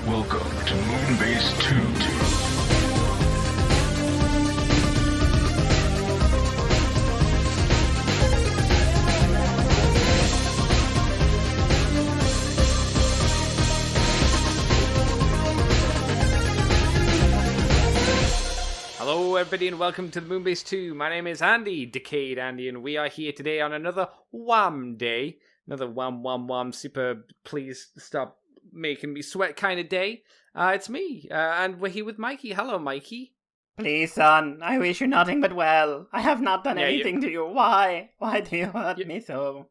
Welcome to Moonbase 2. Hello everybody and welcome to the Moonbase 2. My name is Andy, Decayed Andy, and we are here today on another Wham day. Another wham, super please stop making me sweat kind of day. It's me, and we're here with Mikey. Hello, Mikey. Please, son, I wish you nothing but well. I have not done anything to you. Why? Why do you hurt me so?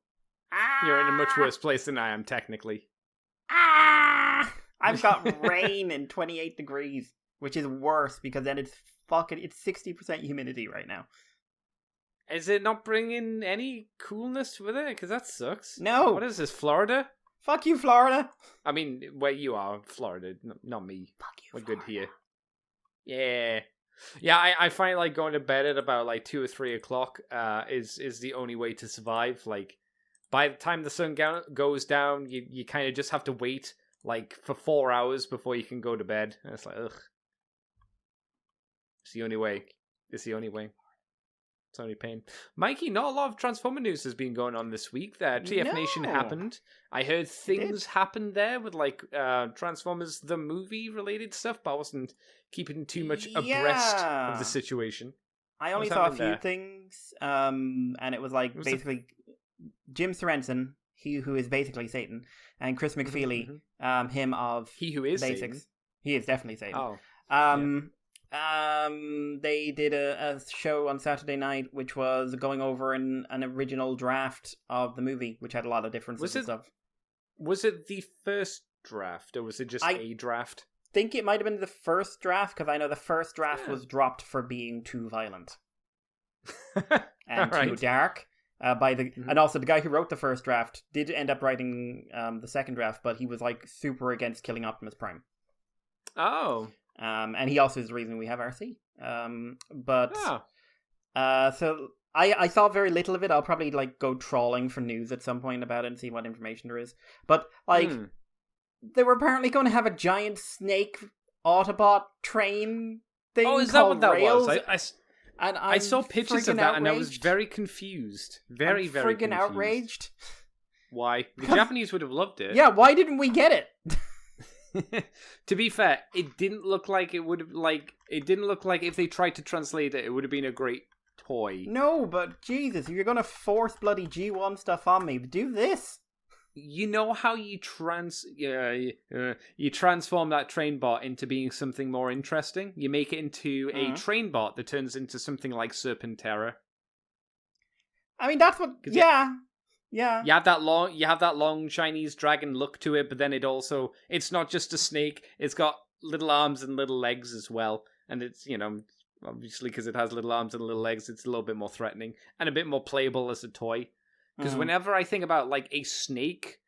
You're in a much worse place than I am, technically. I've got rain and 28 degrees, which is worse because then it's 60% humidity right now. Is it not bringing any coolness with it? Because that sucks. No. What is this, Florida? Fuck you, Florida. I mean, where you are, Florida, not me. Fuck you, We're Florida. good here. Yeah. Yeah, I find like going to bed at about like 2 or 3 o'clock is the only way to survive. Like, by the time the sun goes down, you kind of just have to wait like for 4 hours before you can go to bed. And it's like, ugh. It's the only way. It's the only way. It's only pain. Mikey, not a lot of Transformer news has been going on this week. TF Nation happened. I heard things happened there with like Transformers the movie related stuff, but I wasn't keeping too much abreast of the situation. I only saw a few things, and it was like basically Jim Sorensen, he who is basically Satan, and Chris McFeely, him of He Who Is Basics. Satan. He is definitely Satan. Oh. They did a show on Saturday night which was going over an original draft of the movie, which had a lot of differences and stuff. Was it the first draft, or was it just a draft? I think it might have been the first draft, because I know the first draft was dropped for being too violent and too dark. And also the guy who wrote the first draft did end up writing the second draft, but he was like super against killing Optimus Prime. Oh. And he also is the reason we have Arcee. So I saw very little of it. I'll probably like go trawling for news at some point about it and see what information there is. But like, they were apparently going to have a giant snake Autobot train thing. Oh, is that what that Rails. was? I saw pictures of that outraged. And I was very confused. Very confused. Outraged. Why? The Japanese would have loved it. Yeah, why didn't we get it? To be fair, it didn't look like it would have it didn't look like if they tried to translate it, it would have been a great toy. No, but Jesus, if you're gonna force bloody G1 stuff on me, do this. You know how you transform that train bot into being something more interesting? You make it into a train bot that turns into something like Serpentera. I mean, that's what. Yeah. You have that long Chinese dragon look to it, but then it's not just a snake. It's got little arms and little legs as well, and it's obviously because it has little arms and little legs, it's a little bit more threatening and a bit more playable as a toy. Because whenever I think about like a snake,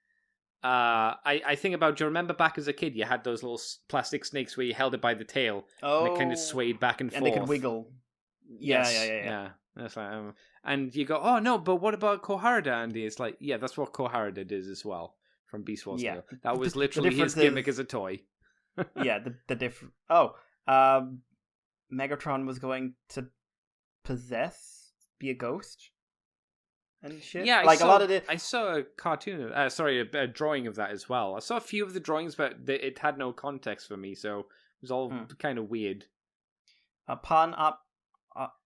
I think about. Do you remember back as a kid, you had those little plastic snakes where you held it by the tail and it kind of swayed back and forth, and they could wiggle. Yeah. That's like, and you go, oh no, but what about Koharada, Andy? It's like, yeah, that's what Koharada does as well from Beast Wars. Yeah, that was literally his gimmick as a toy. Yeah, the different. Megatron was going to be a ghost and shit. Yeah, like a lot of it. I saw a cartoon, a drawing of that as well. I saw a few of the drawings, but it had no context for me, so it was all kind of weird.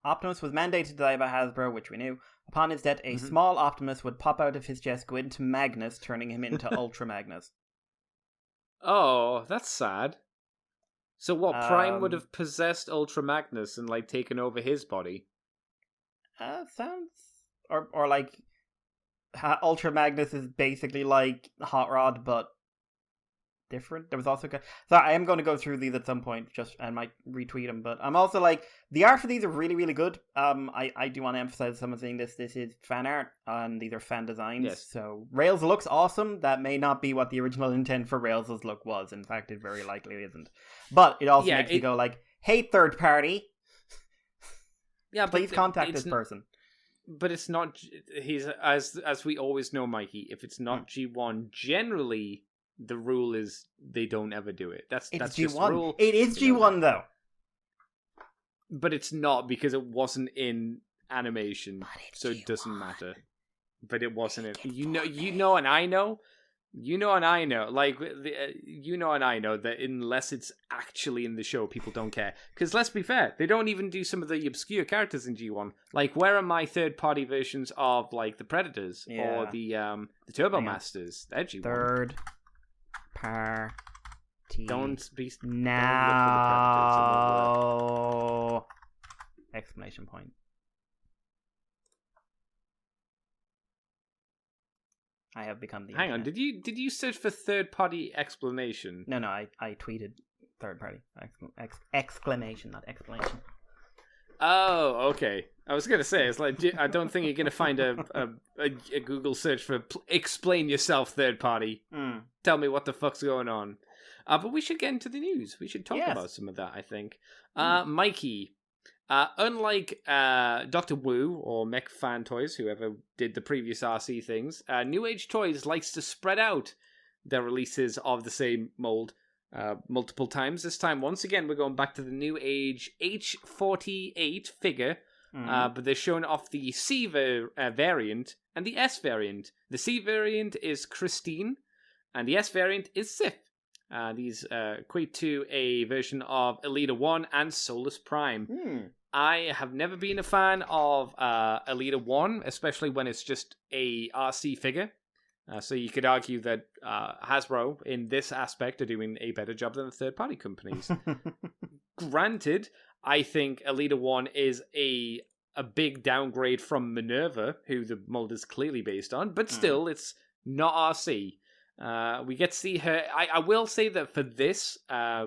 Optimus was mandated to die by Hasbro, which we knew. Upon his death, a small Optimus would pop out of his chest, go into Magnus, turning him into Ultra Magnus. Oh, that's sad. So what, Prime would have possessed Ultra Magnus and like taken over his body? Sounds... Or like, Ultra Magnus is basically like Hot Rod, but different. There was also... So I am going to go through these at some point, I might retweet them, but I'm also like, the art for these are really, really good. I do want to emphasize someone saying this is fan art, and these are fan designs. Yes. So Rails looks awesome. That may not be what the original intent for Rails' look was. In fact, it very likely isn't. But it also makes me go like, hey, third party, please contact this person. But it's not. He's as we always know, Mikey. If it's not G1, generally the rule is they don't ever do it. That's G1. just the rule. It is G1 though. But it's not because it wasn't in animation, so it G1. doesn't matter. But it wasn't in. You know, and I know. You know, and I know. Like, you know, and I know that unless it's actually in the show, people don't care. Because let's be fair, they don't even do some of the obscure characters in G1. Like, where are my third-party versions of like the Predators or the Turbo Masters? They're G1. Third party. Don't be now. Exclamation point. I have become the. Hang on, did you search for third party explanation? No, I tweeted third party exclamation, not explanation. Oh, okay. I was gonna say, it's like I don't think you're gonna find a Google search for explain yourself third party. Tell me what the fuck's going on. But we should get into the news. We should talk about some of that, I think. Mikey, unlike Dr. Wu or Mech Fan Toys, whoever did the previous Arcee things, Newage Toys likes to spread out their releases of the same mold multiple times. This time, once again, we're going back to the Newage H48 figure, but they're showing off the C variant and the S variant. The C variant is Christine, and the S variant is Sif. These equate to a version of Elita-1 and Solus Prime. I have never been a fan of Elita-1, especially when it's just a RC figure. So you could argue that Hasbro, in this aspect, are doing a better job than the third-party companies. Granted, I think Elita-1 is a big downgrade from Minerva, who the mold is clearly based on, but still, it's not RC. We get to see her. I will say that for this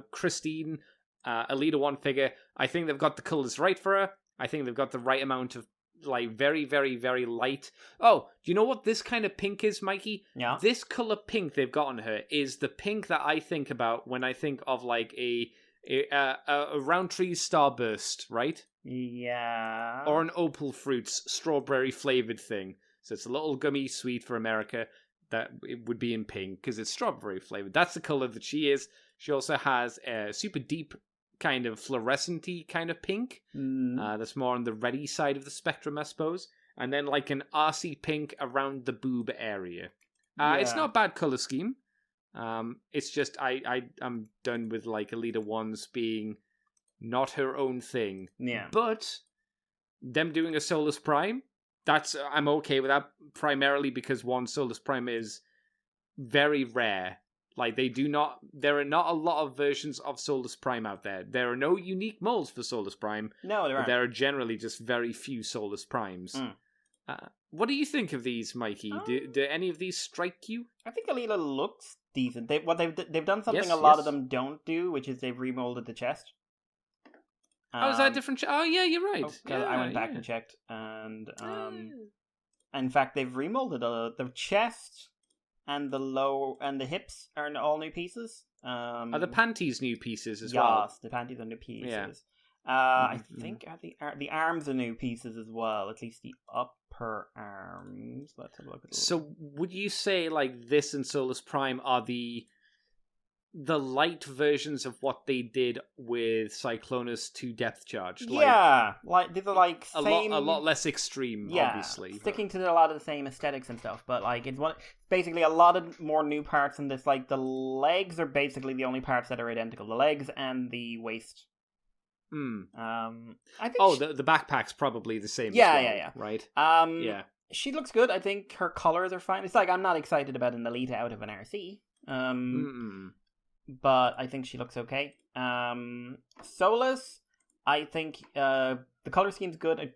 Christine Elita-1 figure, I think they've got the colors right for her. I think they've got the right amount of like very, very, very light. Oh, do you know what this kind of pink is, Mikey? Yeah. This color pink they've got on her is the pink that I think about when I think of like a Roundtree Starburst, right? Yeah. Or an Opal Fruits strawberry flavored thing. So it's a little gummy sweet for America. That it would be in pink because it's strawberry flavored. That's the color that she is. She also has a super deep kind of fluorescent-y kind of pink. That's more on the reddy side of the spectrum, I suppose. And then like an RC pink around the boob area. It's not a bad color scheme. It's just I'm done with like Elita-1's being not her own thing. Yeah. But them doing a Solus Prime, I'm okay with that, primarily because Solus Prime is very rare. Like there are not a lot of versions of Solus Prime out there. There are no unique molds for Solus Prime. No, there aren't. There are generally just very few Solus Primes. What do you think of these, Mikey? Do any of these strike you? I think Elita looks decent. They've done something a lot of them don't do, which is they've remolded the chest. Is that a different? Oh, yeah, you're right. I went back and checked, and in fact, they've remolded the chest and the hips are all new pieces. Are the panties new pieces as well? Yes, the panties are new pieces. I think the arms are new pieces as well. At least the upper arms. Let's have a look at those. So, would you say like this and Solus Prime are the light versions of what they did with Cyclonus to Depth Charge? Like these are like a lot less extreme. Obviously, sticking to a lot of the same aesthetics and stuff. But like it's basically a lot of more new parts in this. Like the legs are basically the only parts that are identical. The legs and the waist. I think. The backpack's probably the same. Yeah. Right. She looks good. I think her colors are fine. It's like I'm not excited about an Elita out of an Arcee. But I think she looks okay. Solus, I think the color scheme's good.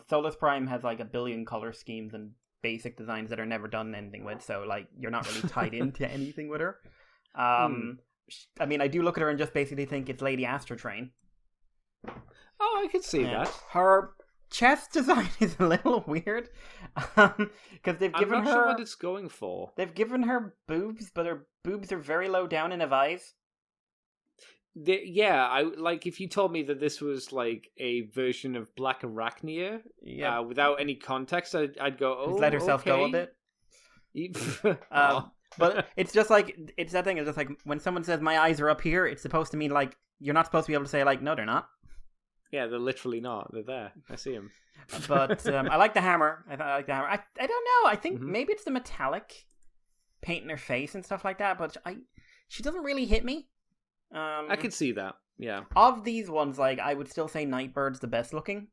Solus Prime has like a billion color schemes and basic designs that are never done anything with, so like you're not really tied into anything with her. I mean, I do look at her and just basically think it's Lady Astrotrain. Oh, I could see that. Her chest design is a little weird because they've given I'm not her sure what it's going for. They've given her boobs, but her boobs are very low down in her eyes. If you told me that this was like a version of Black Arachnia, without any context, I'd go, oh, just let herself go a bit. But it's just like, it's that thing, it's just like, when someone says, my eyes are up here, it's supposed to mean, like, you're not supposed to be able to say, like, no, they're not. Yeah, they're literally not. They're there. I see them. But I like the hammer. I like the hammer. I don't know. I think maybe it's the metallic paint in her face and stuff like that, but she doesn't really hit me. I could see that. Yeah. Of these ones, like, I would still say Nightbird's the best looking.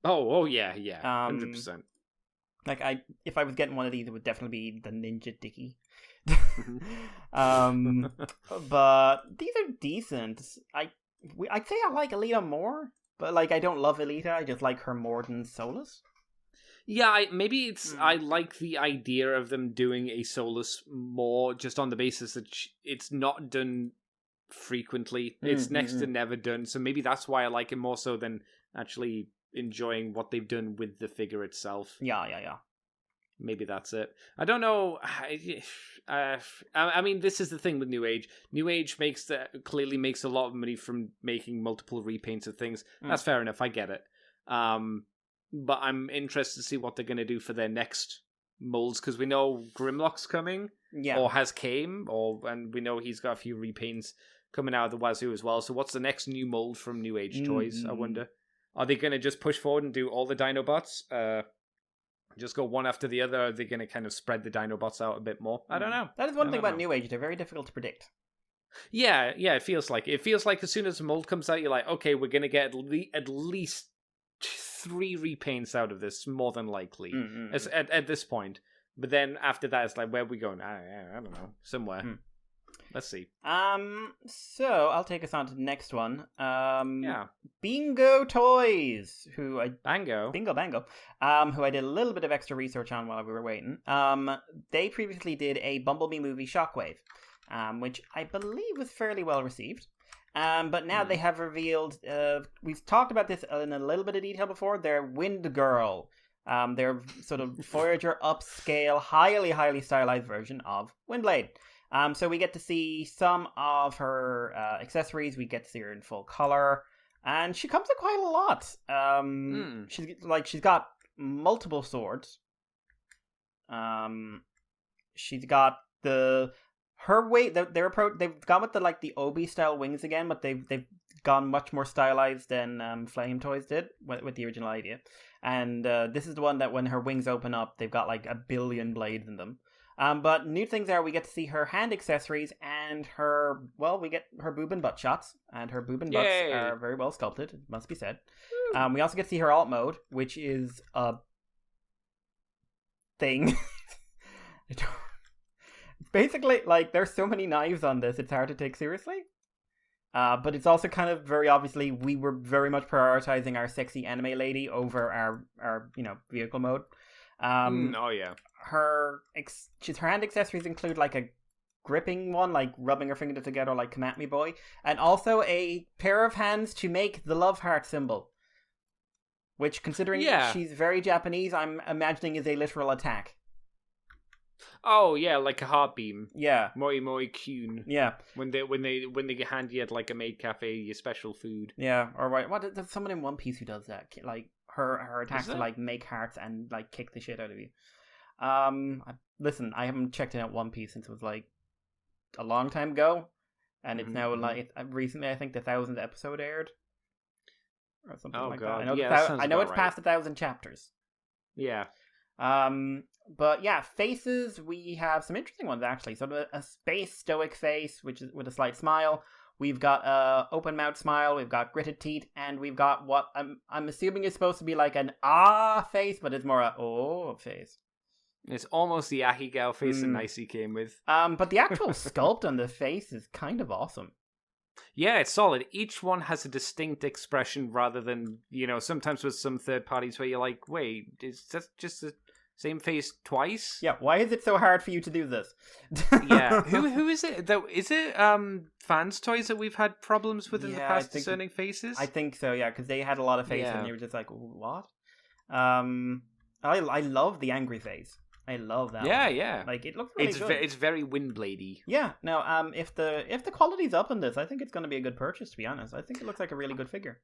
Oh yeah, 100%. Like, if I was getting one of these, it would definitely be the Ninja Dicky. But these are decent. I'd say I like Elita more, but, like, I don't love Elita. I just like her more than Solus. Yeah, maybe it's I like the idea of them doing a Solus more, just on the basis that it's not done frequently. It's next to never done, so maybe that's why I like it more so than actually enjoying what they've done with the figure itself. Yeah. Maybe that's it. I don't know. I mean, this is the thing with Newage. Newage clearly makes a lot of money from making multiple repaints of things. That's fair enough. I get it. But I'm interested to see what they're going to do for their next molds, because we know Grimlock's coming, or has came, and we know he's got a few repaints coming out of the wazoo as well. So what's the next new mold from Newage Toys, I wonder? Are they going to just push forward and do all the Dinobots? Just go one after the other? Are they going to kind of spread the Dinobots out a bit more? I don't know. That is one thing about Newage. They're very difficult to predict. Yeah, it feels like. It feels like as soon as the mold comes out, you're like, okay, we're going to get at least 3 repaints out of this, more than likely, at this point. But then after that, it's like, where are we going? I don't know. Somewhere. Let's see. So I'll take us on to the next one. Bingo Toys, Bingo Bango, who I did a little bit of extra research on while we were waiting. They previously did a Bumblebee movie, Shockwave, which I believe was fairly well received. But now they have revealed, we've talked about this in a little bit of detail before, their Wind Girl. Their sort of Voyager upscale, highly stylized version of Windblade. So we get to see some of her accessories. We get to see her in full color, and she comes in quite a lot. She's got multiple swords. She's got her weight. They've gone with the Obi style wings again, but they've gone much more stylized than Flame Toys did with the original idea. And this is the one that when her wings open up, they've got like 1 billion blades in them. But new things are we get to see her hand accessories and we get her boob and butt shots, and her boob and butts are very well sculpted, it must be said. We also get to see her alt mode, which is a thing. Basically, like, there's so many knives on this, it's hard to take seriously. But it's also kind of very obviously, we were very much prioritizing our sexy anime lady over our vehicle mode. Her hand accessories include like a gripping one, like rubbing her fingers together like Come At Me Boy, and also a pair of hands to make the love heart symbol, which, considering she's very Japanese, I'm imagining is a literal attack. Oh yeah, like a heart beam. Yeah, moi moi kyun. Yeah, when they hand you at like a maid cafe your special food. Yeah, or what? There's someone in One Piece who does that. Like her attacks to like make hearts and like kick the shit out of you. Listen, I haven't checked out One Piece since it was like a long time ago, and it's now like recently. I think the 1,000th episode aired, or something like that. I know it's past 1,000 chapters. Yeah. But yeah, faces, we have some interesting ones actually. So a space stoic face, which is with a slight smile. We've got a open mouth smile. We've got gritted teeth, and we've got what I'm assuming is supposed to be like an face, but it's more a face. It's almost the Ahigao face that Nicey came with. But the actual sculpt on the face is kind of awesome. Yeah, it's solid. Each one has a distinct expression rather than, sometimes with some third parties where you're like, wait, is that just the same face twice? Yeah, why is it so hard for you to do this? Yeah. Who is it? Is it Fans Toys that we've had problems with in the past discerning faces? I think so, yeah, because they had a lot of faces and you were just like, what? I love the angry face. I love that. Yeah, one. Yeah. Like, it looks really good. It's very Windbladey. Yeah. Now, if the quality's up in this, I think it's going to be a good purchase. To be honest, I think it looks like a really good figure.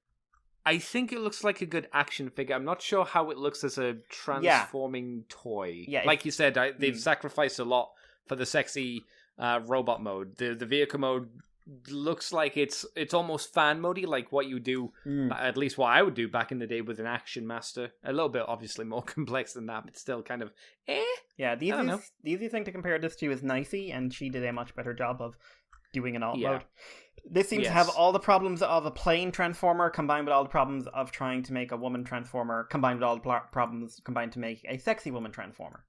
I think it looks like a good action figure. I'm not sure how it looks as a transforming toy. Yeah. Like you said, they've sacrificed a lot for the sexy robot mode. The vehicle mode looks like it's almost fan mode-y, like what you do, at least what I would do back in the day with an Action Master. A little bit obviously more complex than that, but still kind of Yeah, the easiest thing to compare this to is Nicey, and she did a much better job of doing an alt mode. This seems to have all the problems of a plain transformer combined with all the problems of trying to make a woman transformer combined with all the problems combined to make a sexy woman transformer.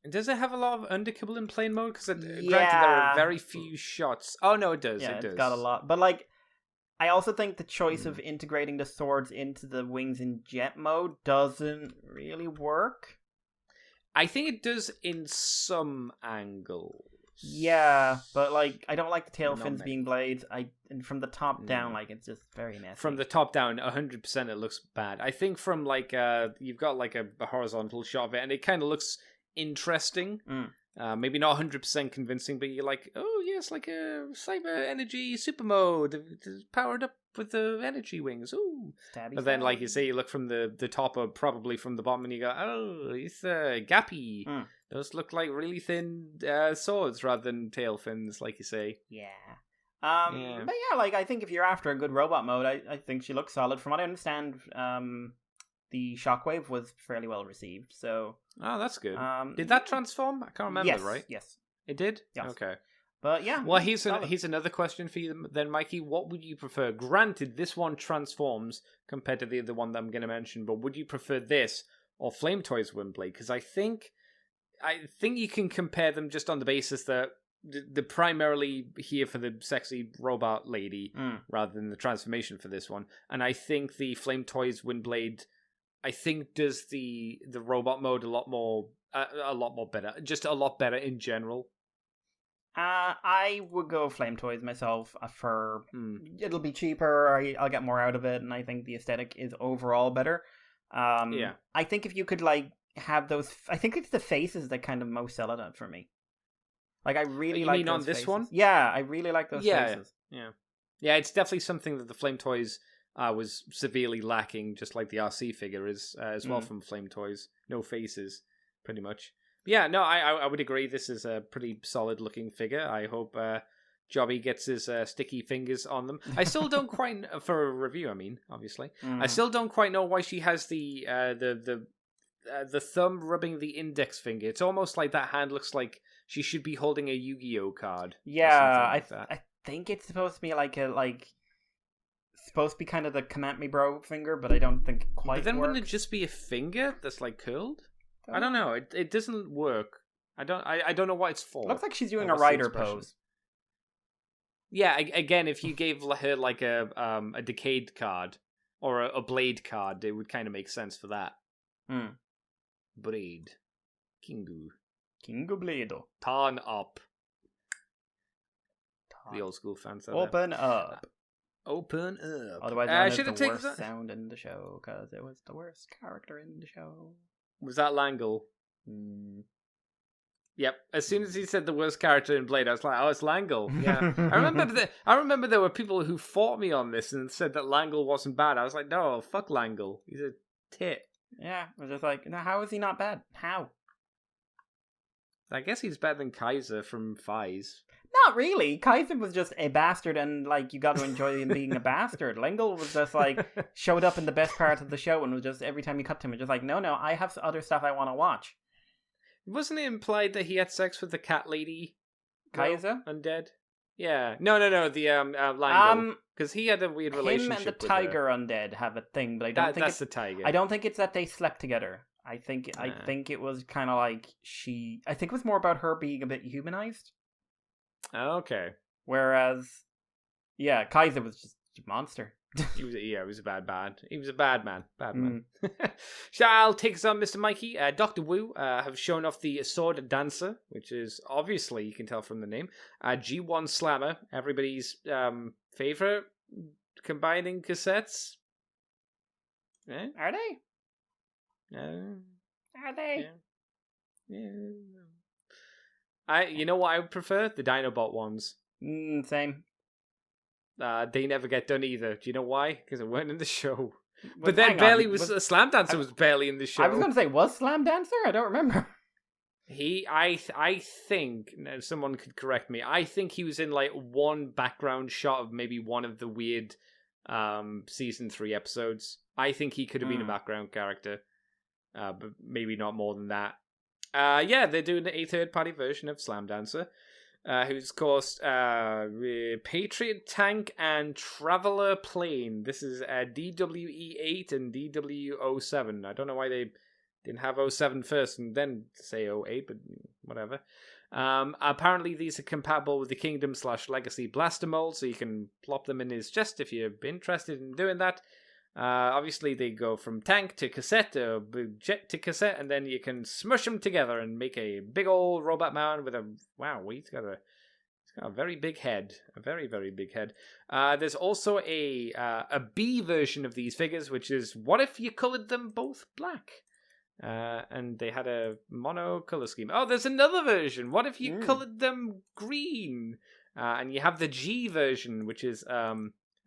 Does it have a lot of underkibble in plain mode? Because granted, there are very few shots. Oh no, it does. Yeah, it does. It's got a lot, but like, I also think the choice of integrating the swords into the wings in jet mode doesn't really work. I think it does in some angles. Yeah, but like, I don't like the tail fins being blades. And from the top down, like, it's just very messy. From the top down, 100% it looks bad. I think from like you've got like a horizontal shot of it, and it kind of looks interesting. Maybe not 100% convincing, but you're like, oh yes, like a cyber energy super mode, powered up with the energy wings. Ooh, but then like you say, you look from the top or probably from the bottom, and you go, oh, it's gappy. Those look like really thin swords rather than tail fins, like you say. Yeah. But yeah, like, I think if you're after a good robot mode, I think she looks solid. From what I understand, the Shockwave was fairly well received, so... Oh, that's good. Did that transform? I can't remember, right? Yes. It did? Yes. Okay. But yeah. Well, here's another question for you then, Mikey. What would you prefer? Granted, this one transforms compared to the other one that I'm going to mention, but would you prefer this or Flame Toys Windblade? Because I think you can compare them just on the basis that they're primarily here for the sexy robot lady rather than the transformation for this one. And I think the Flame Toys Windblade, I think, does the robot mode a lot more better. Just a lot better in general. I would go Flame Toys myself for it'll be cheaper. I'll get more out of it, and I think the aesthetic is overall better. I think if you could like have those, I think it's the faces that kind of most sell it for me. Like, I really like. You mean on this one? Yeah, I really like those faces. Yeah. It's definitely something that the Flame Toys was severely lacking, just like the Arcee figure is as well from Flame Toys. No faces, pretty much. But yeah, no, I would agree. This is a pretty solid looking figure. I hope Jobby gets his sticky fingers on them. I still don't quite, for a review, I mean, obviously, I still don't quite know why she has the thumb rubbing the index finger. It's almost like that hand looks like she should be holding a Yu-Gi-Oh card. Yeah, I think it's supposed to be supposed to be kind of the Command Me Bro finger, but I don't think it quite. But then works. Wouldn't it just be a finger that's like curled? I don't know. It doesn't work. I don't know what it's for. It looks like she's doing a rider pose. Yeah, again, if you gave her like a Decade card or a Blade card, it would kind of make sense for that. Blade. Kingu Bledo. Turn up. The old school fans. Open up. Open up. Otherwise known as the worst sound in the show, because it was the worst character in the show. Was that Langle? Yep. As soon as he said the worst character in Blade, I was like, "Oh, it's Langle." Yeah. I remember there were people who fought me on this and said that Langle wasn't bad. I was like, "No, fuck Langle. He's a tit." Yeah. I was just like, "No, how is he not bad? How?" I guess he's better than Kaiser from Fies. Not really. Kaiser was just a bastard, and like, you got to enjoy him being a bastard. Langle was just like showed up in the best part of the show, and was just every time you cut to him, it's just like, no, I have other stuff I want to watch. Wasn't it implied that he had sex with the cat lady? Kaiser? Undead? Yeah. No. The Langle. Because he had a weird relationship. Him and the tiger undead have a thing, but I don't think that's the tiger. I don't think it's that they slept together. I think it was kind of like I think it was more about her being a bit humanized. Okay. Whereas, yeah, Kaiser was just a monster. He was a bad man. He was a bad man. Bad man. I'll take us on, Mr. Mikey. Dr. Wu have shown off the Sword Dancer, which is obviously, you can tell from the name, G1 Slammer, everybody's favorite combining cassettes. Are they? Are they? Yeah. You know what I would prefer? The Dinobot ones. Same. They never get done either. Do you know why? Because it weren't in the show. But then Slam Dancer was barely in the show. I was going to say, was Slam Dancer? I don't remember. I think someone could correct me. I think he was in like one background shot of maybe one of the weird season 3 episodes. I think he could have been a background character, but maybe not more than that. Yeah, they're doing a third-party version of Slam Dancer, who's caused Patriot Tank and Traveler Plane. This is DWE8 and DW07. I don't know why they didn't have 07 first and then say 08, but whatever. Apparently these are compatible with the Kingdom/Legacy Blaster mold, so you can plop them in his chest if you're interested in doing that. Obviously they go from tank to cassette or jet to cassette, and then you can smush them together and make a big old robot man with a he's got a very big head, a very, very big head. There's also a B version of these figures, which is what if you colored them both black? And they had a mono color scheme. Oh, there's another version. What if you colored them green? And you have the G version, which is, I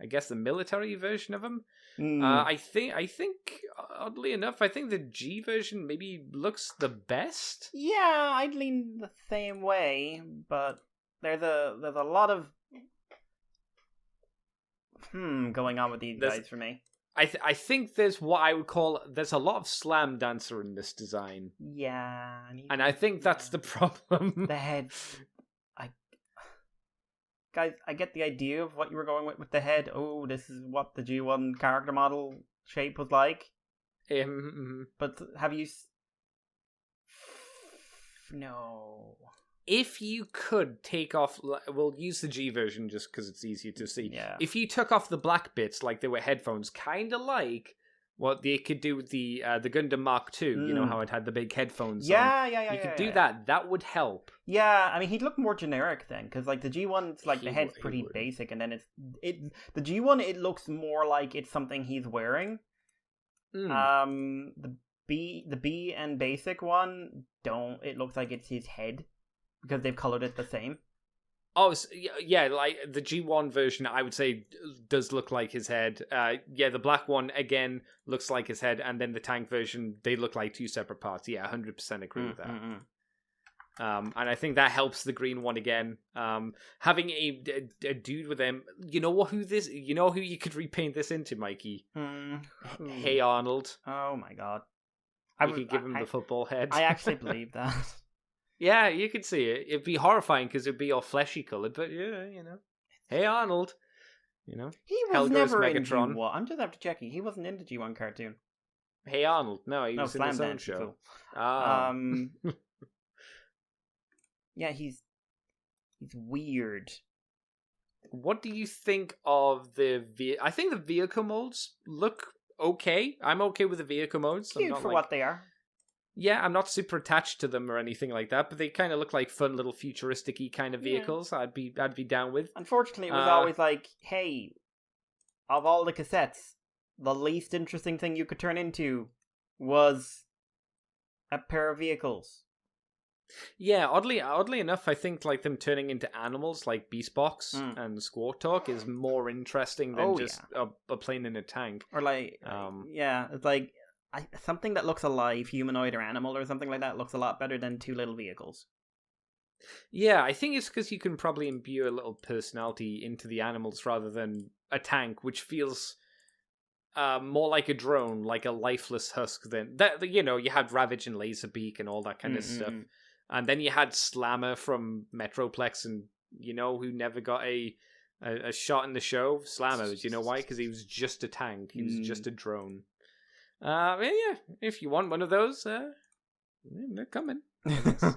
guess, the military version of them. I think, oddly enough, I think the G version maybe looks the best. Yeah, I'd lean the same way, but there's a lot of going on with these guys for me. I think there's what I would call, there's a lot of Slam Dancer in this design. Yeah. And I think that's the problem. The head. Guys, I get the idea of what you were going with the head. Oh, this is what the G1 character model shape was like. But have you... No. If you could take off... We'll use the G version just because it's easier to see. Yeah. If you took off the black bits like they were headphones, kind of like what they could do with the Gundam Mark II. You know how it had the big headphones on? Yeah. You could do that. That would help. Yeah, I mean, he'd look more generic then, because like the G1's like the head's pretty basic, and then the G1 it looks more like it's something he's wearing. The B and basic one don't. It looks like it's his head because they've colored it the same. Oh, yeah, like the G1 version, I would say, does look like his head. Yeah, the black one, again, looks like his head, and then the tank version, they look like two separate parts. Yeah, 100% agree with that. And I think that helps the green one again. Having a dude with them, you know who you could repaint this into, Mikey? Hey Arnold. Oh my god. You could give him the football head. I actually believe that. Yeah, you could see it. It'd be horrifying because it'd be all fleshy colored, but yeah, Hey Arnold. He was never in G1. I'm just after checking. He wasn't in the G1 cartoon. Hey Arnold. No, he was in his own show. Yeah, he's weird. What do you think of I think the vehicle modes look okay. I'm okay with the vehicle modes. Cute for what they are. Yeah, I'm not super attached to them or anything like that, but they kind of look like fun little futuristic-y kind of vehicles. Yeah. I'd be down with. Unfortunately, it was always like, hey, of all the cassettes, the least interesting thing you could turn into was a pair of vehicles. Yeah, oddly enough, I think like them turning into animals like Beastbox and Squawk Talk is more interesting than just a plane in a tank. Or like, it's like something that looks alive, humanoid or animal or something like that, looks a lot better than two little vehicles. Yeah, I think it's because you can probably imbue a little personality into the animals rather than a tank, which feels more like a drone, like a lifeless husk. Than that, you had Ravage and Laserbeak and all that kind of stuff. And then you had Slammer from Metroplex, and who never got a shot in the show? Slammer. Do you know why? Because he was just a tank. He was just a drone. Yeah, if you want one of those, they're coming.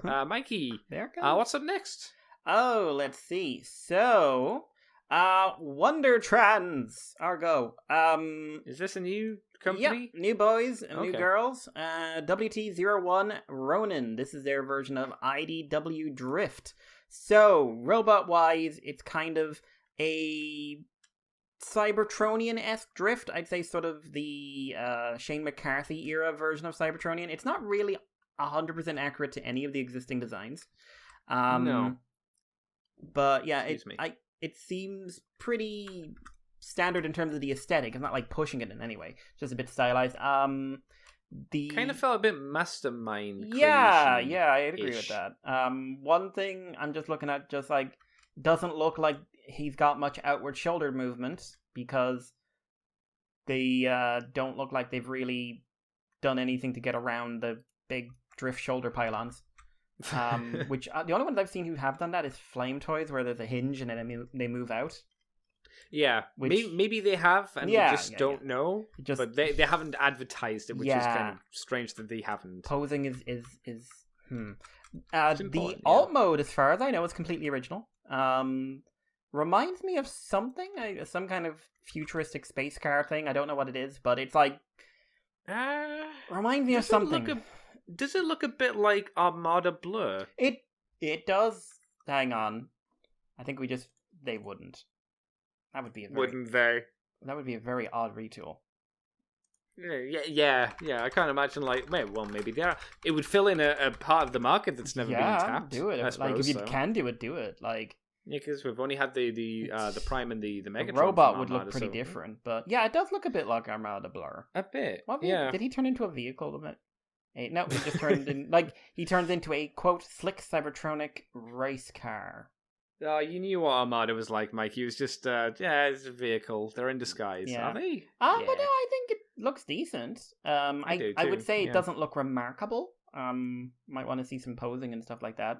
Mikey, they're coming. What's up next? Oh, let's see. So, Wonder Trans, Argo. Is this a new company? Yeah, new boys and new girls. WT01 Ronin. This is their version of IDW Drift. So, robot-wise, it's kind of a Cybertronian-esque drift. I'd say sort of the Shane McCarthy era version of Cybertronian. It's not really 100% accurate to any of the existing designs. No. But yeah, it seems pretty standard in terms of the aesthetic. It's not like pushing it in any way. It's just a bit stylized. the kind of felt a bit mastermind. Yeah, I agree with that. One thing I'm just looking at, just like, doesn't look like he's got much outward shoulder movement because they don't look like they've really done anything to get around the big drift shoulder pylons. Which the only ones I've seen who have done that is Flame Toys, where there's a hinge and then they move out. Yeah, which, maybe they have, and we just don't know. But they haven't advertised it, which is kind of strange that they haven't. Posing is the alt mode, as far as I know, is completely original. Reminds me of something, some kind of futuristic space car thing. I don't know what it is, but it's like reminds me of something. Does it look a bit like Armada Blur? It does. Hang on, I think they wouldn't. That would be wouldn't they? That would be a very odd retool. Yeah. I can't imagine maybe they are. It would fill in a part of the market that's never been tapped. Do it. If you can do it, do it. Because we've only had the Prime and the Megatron. The robot would look pretty different, but yeah, it does look a bit like Armada Blur. A bit. Did he turn into a vehicle? No, he just turned in he turns into a quote slick Cybertronic race car. Oh, you knew what Armada was like, Mike. He was just, it's a vehicle. They're in disguise, are they? But no, I think it looks decent. I would say it doesn't look remarkable. Might want to see some posing and stuff like that.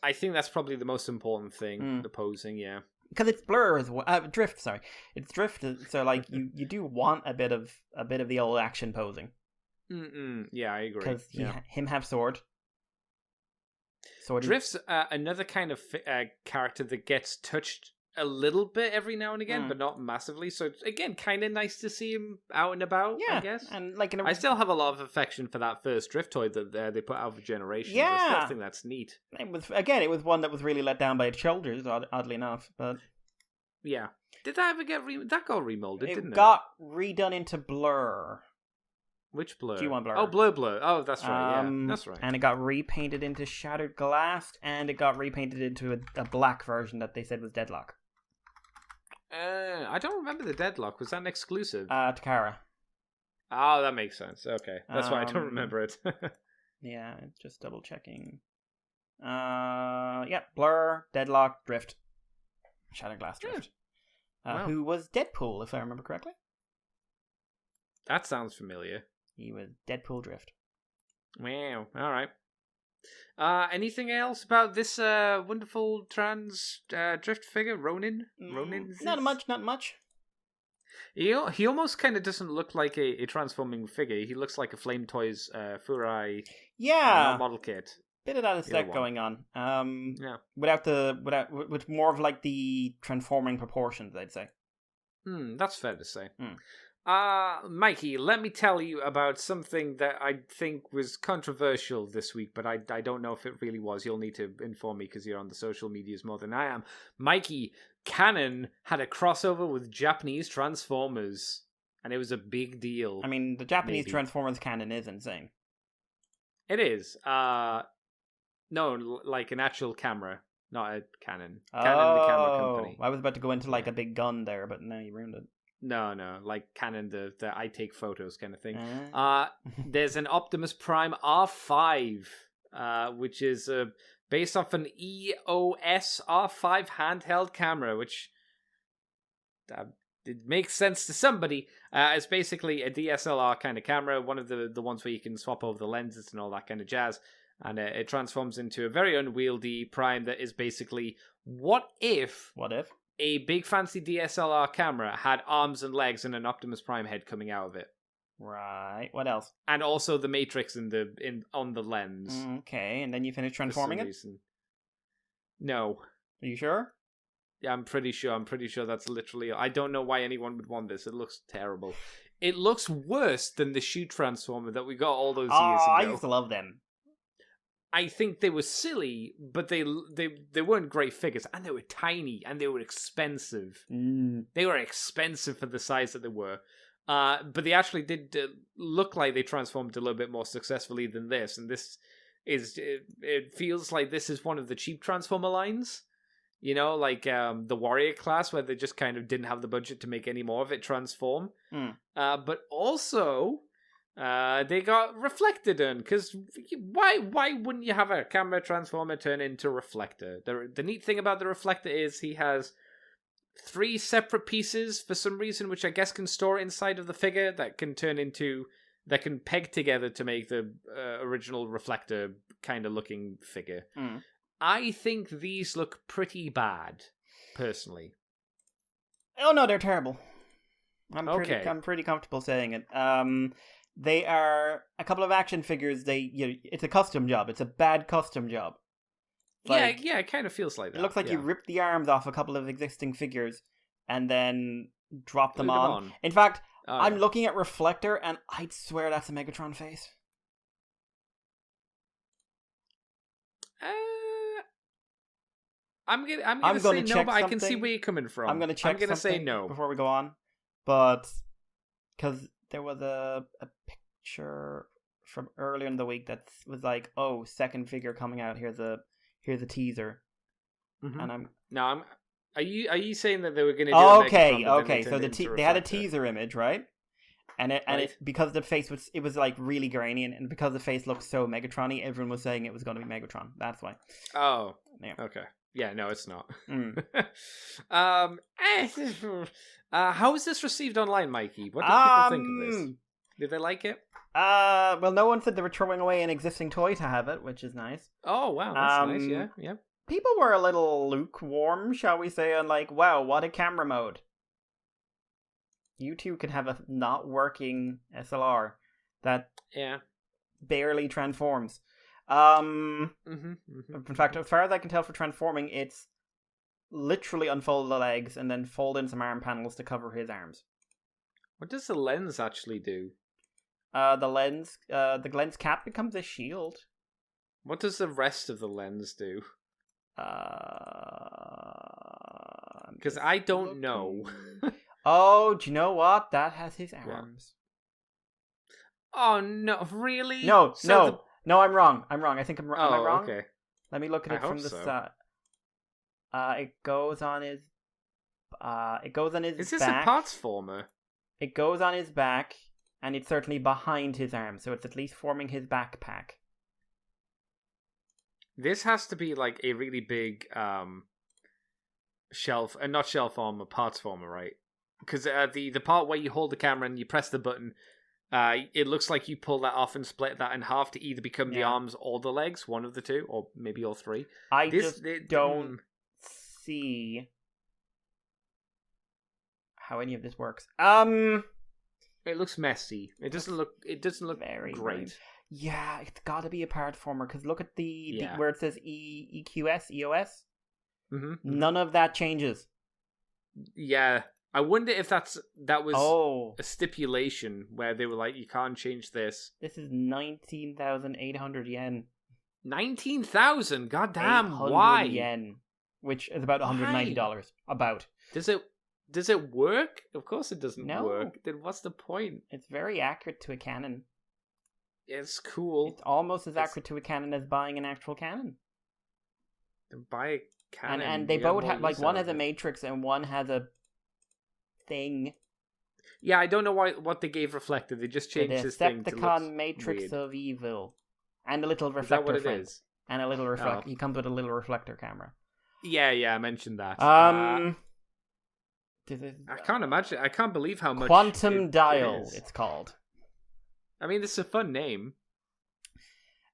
I think that's probably the most important thing, the posing, yeah. Because it's blur as well. Drift, sorry. It's drift, so you do want a bit of the old action posing. Yeah, I agree. Because him have sword. Drift's another kind of character that gets touched a little bit every now and again, but not massively. So it's, again, kind of nice to see him out and about, I guess. And I still have a lot of affection for that first Drift toy that they put out for Generations. Yeah. I still think that's neat. It was one that was really let down by its shoulders, oddly enough. But yeah. Did that ever get that got remolded, didn't it? It got redone into Blur. Which Blur? G1 Blur. Oh, Blur. Oh, that's right. That's right. And it got repainted into Shattered Glass, and it got repainted into a black version that they said was Deadlock. I don't remember the Deadlock. Was that an exclusive? Takara. Oh, that makes sense. Okay. That's why I don't remember it. Yeah, just double checking. Blur, Deadlock, Drift. Shattered Glass Drift. Who was Deadpool, if I remember correctly. That sounds familiar. He was Deadpool Drift. Wow. All right. Anything else about this wonderful trans drift figure, Ronin? Not much. He almost kind of doesn't look like a transforming figure. He looks like a Flame Toys Furai model kit. Bit of that aesthetic going on. With more of like the transforming proportions, I'd say. That's fair to say. Mikey, let me tell you about something that I think was controversial this week, but I don't know if it really was. You'll need to inform me because you're on the social medias more than I am. Mikey, Canon had a crossover with Japanese Transformers, and it was a big deal. I mean, the Japanese Transformers canon is insane. It is. No, like an actual camera, not a Canon. Canon, the camera company. I was about to go into like a big gun there, but now you ruined it. No, like Canon, the I take photos kind of thing. There's an Optimus Prime R5, which is based off an EOS R5 handheld camera, which it makes sense to somebody. It's basically a DSLR kind of camera, one of the ones where you can swap over the lenses and all that kind of jazz. And it transforms into a very unwieldy Prime that is basically, what if a big fancy DSLR camera had arms and legs and an Optimus Prime head coming out of it? Right. What else? And also the Matrix on the lens. Okay, and then you finish transforming it? No. Are you sure? Yeah, I'm pretty sure. I'm pretty sure that's literally... I don't know why anyone would want this. It looks terrible. It looks worse than the Shoot Transformer that we got all those years ago. I used to love them. I think they were silly, but they weren't great figures, and they were tiny, and they were expensive. They were expensive for the size that they were. But they actually did look like they transformed a little bit more successfully than this, and this is... It feels like this is one of the cheap Transformer lines. You know, like the Warrior class, where they just kind of didn't have the budget to make any more of it transform. But also... They got Reflector done, because why wouldn't you have a camera transformer turn into Reflector? The neat thing about the Reflector is he has 3 separate pieces for some reason, which I guess can store inside of the figure that can peg together to make the original Reflector kind of looking figure. I think these look pretty bad, personally. Oh no, they're terrible. I'm pretty comfortable saying it. They are a couple of action figures. It's a custom job. It's a bad custom job. Like, yeah, it kind of feels like that. It looks like you ripped the arms off a couple of existing figures and then dropped them on. In fact, I'm looking at Reflector and I'd swear that's a Megatron face. I'm gonna say no, but I can see where you're coming from. I'm gonna say no before we go on, but because there was a picture from earlier in the week that was like, oh, second figure coming out. Here's a teaser, and Are you saying that they were going to do okay? So they had a teaser image, right? And it because the face was like really grainy, and because the face looked so Megatron-y, everyone was saying it was going to be Megatron. That's why. Oh, yeah. Okay. Yeah, no, it's not. How was this received online, Mikey? What did people think of this? Did they like it? Well, no one said they were throwing away an existing toy to have it, which is nice. Oh, wow, that's nice. Yeah. People were a little lukewarm, shall we say, on like, wow, what a camera mode. You two can have a not working SLR that barely transforms. In fact, as far as I can tell for transforming, it's literally unfold the legs and then fold in some arm panels to cover his arms. What does the lens actually do? The lens cap becomes a shield. What does the rest of the lens do? Because I don't know. Oh, do you know what? That has his arms. Oh no! Really? No, I'm wrong. I think I'm wrong. Am I wrong? Okay. Let me look at it from the side. It goes on his. Is this back. a parts former? It goes on his back, and it's certainly behind his arm, so it's at least forming his backpack. This has to be like a really big not shelf armor, parts former, right? Because the part where you hold the camera and you press the button, it looks like you pull that off and split that in half to either become the arms or the legs, one of the two, or maybe all three. I don't see how any of this works. It looks messy. It doesn't look very great. Weird. Yeah, it's got to be a part former because look at the where it says EQS, EOS. None of that changes. Yeah, I wonder if that was a stipulation where they were like, you can't change this. This is 19,800 yen. 19,000? Goddamn! Why yen? Which is about $190. About. Does it work? Of course it doesn't work. Then what's the point? It's very accurate to a Canon. It's cool. It's almost as accurate to a Canon as buying an actual Canon. Then buy a Canon. And they both have, like, one has a matrix and one has a thing. Yeah, I don't know what they gave Reflector. They just changed this thing to look Decepticon Matrix of Evil. And a little reflector. Is that what it is? And a little reflector. He comes with a little reflector camera. Yeah, I mentioned that. I can't imagine. I can't believe how much. Quantum Dial, it's called. I mean, it's a fun name.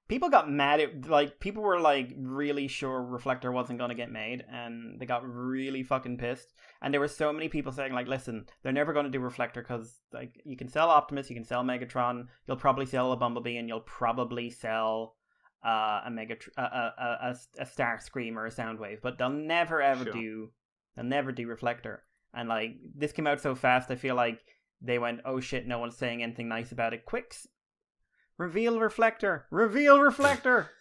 People got mad at, people were, really sure Reflector wasn't going to get made, and they got really fucking pissed. And there were so many people saying, listen, they're never going to do Reflector because, you can sell Optimus, you can sell Megatron, you'll probably sell a Bumblebee, and you'll probably sell a Starscream or a Soundwave, but they'll never ever do Reflector. And, this came out so fast, I feel like they went, oh shit, no one's saying anything nice about it. Quick, reveal Reflector! Reveal Reflector!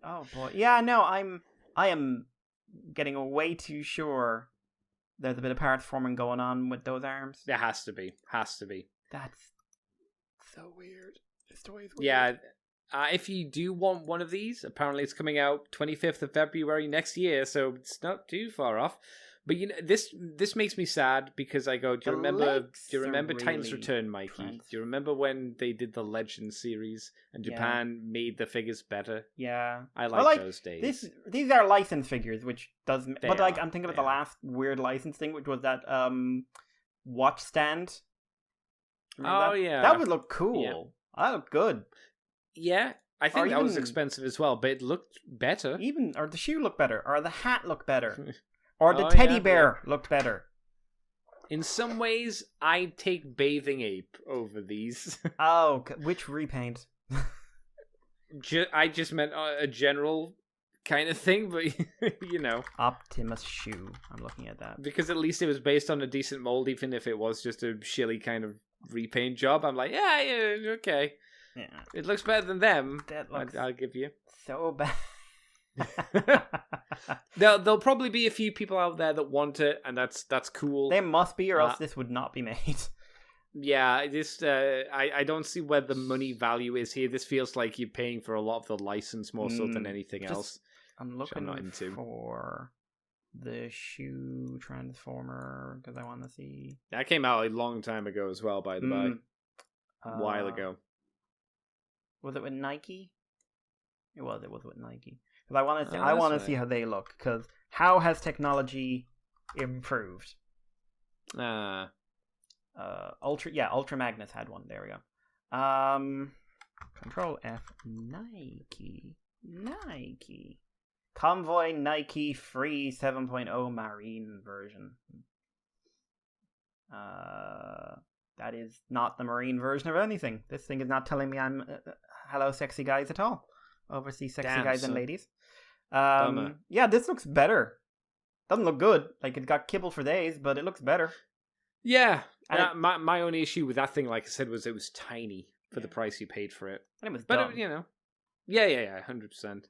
Oh boy. Yeah, no, I am getting way too sure there's a bit of parts forming going on with those arms. There has to be. That's so weird. This toy is weird. Yeah, if you do want one of these, apparently it's coming out 25th of February next year, so it's not too far off. But this makes me sad because I go, do you remember Titans really Return, Mikey? Do you remember when they did the Legend series and Japan made the figures better? Yeah. I like those days. These are licensed figures, which doesn't... But like, I'm thinking about the last weird license thing, which was that watch stand. Remember that? Yeah. That would look cool. Yeah. That looked good. Yeah. I think that was expensive as well, but it looked better. Or the shoe looked better, or the hat looked better. Or the teddy bear looked better. In some ways, I'd take Bathing Ape over these. Which repaint? I just meant a general kind of thing, but Optimus shoe. I'm looking at that. Because at least it was based on a decent mold, even if it was just a shilly kind of repaint job. I'm like, yeah, okay. Yeah. It looks better than them. I'll give you. So bad. There'll probably be a few people out there that want it, and that's cool. There must be, or else this would not be made. Yeah, this I don't see where the money value is here. This feels like you're paying for a lot of the license more so than anything else. I'm looking for the shoe transformer because I want to see. That came out a long time ago as well, by the by. A while ago. Was it with Nike? It was with Nike. Because I want to see how they look. Because how has technology improved? Ultra Magnus had one. There we go. Control F. Nike. Convoy Nike Free 7.0 Marine version. That is not the Marine version of anything. This thing is not telling me I'm hello sexy guys at all. Overseas sexy guys and ladies. Yeah, this looks better. Doesn't look good. Like, it got kibble for days, but it looks better. Yeah. My only issue with that thing, like I said, was it was tiny for the price you paid for it. And it was dumb. But, Yeah, 100%.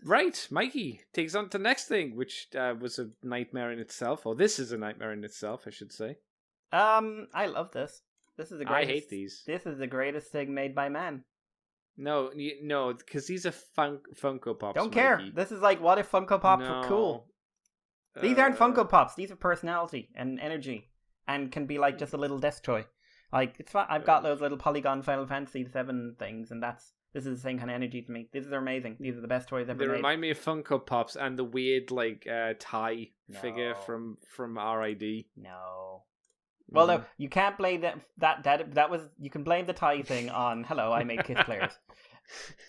Right, Mikey takes on to the next thing, which was a nightmare in itself. Or this is a nightmare in itself, I should say. I love this. This is the greatest. I hate these. This is the greatest thing made by man. No, because these are Funko Pops. Don't care. Mikey. This is like, what if Funko Pops were cool? These aren't Funko Pops. These are personality and energy, and can be like just a little desk toy. Like, it's fun. I've got those little Polygon Final Fantasy 7 things, and this is the same kind of energy to me. These are amazing. These are the best toys ever made. They remind me of Funko Pops and the weird tie figure from RID. No. Well, no, you can't blame that was, you can blame the tie thing on, hello, I make Kiss players.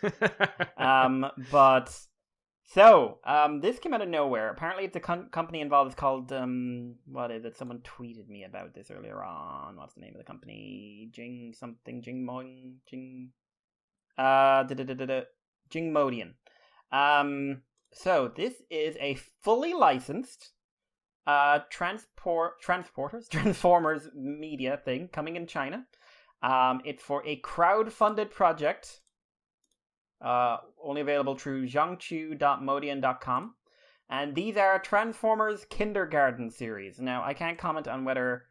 This came out of nowhere. Apparently it's a company involved. It's called, what is it? Someone tweeted me about this earlier on. What's the name of the company? Jingmodian. So this is a fully licensed Transformers media thing coming in China. It's for a crowd-funded project. Only available through zhangchu.modian.com. And these are Transformers Kindergarten series. Now, I can't comment on whether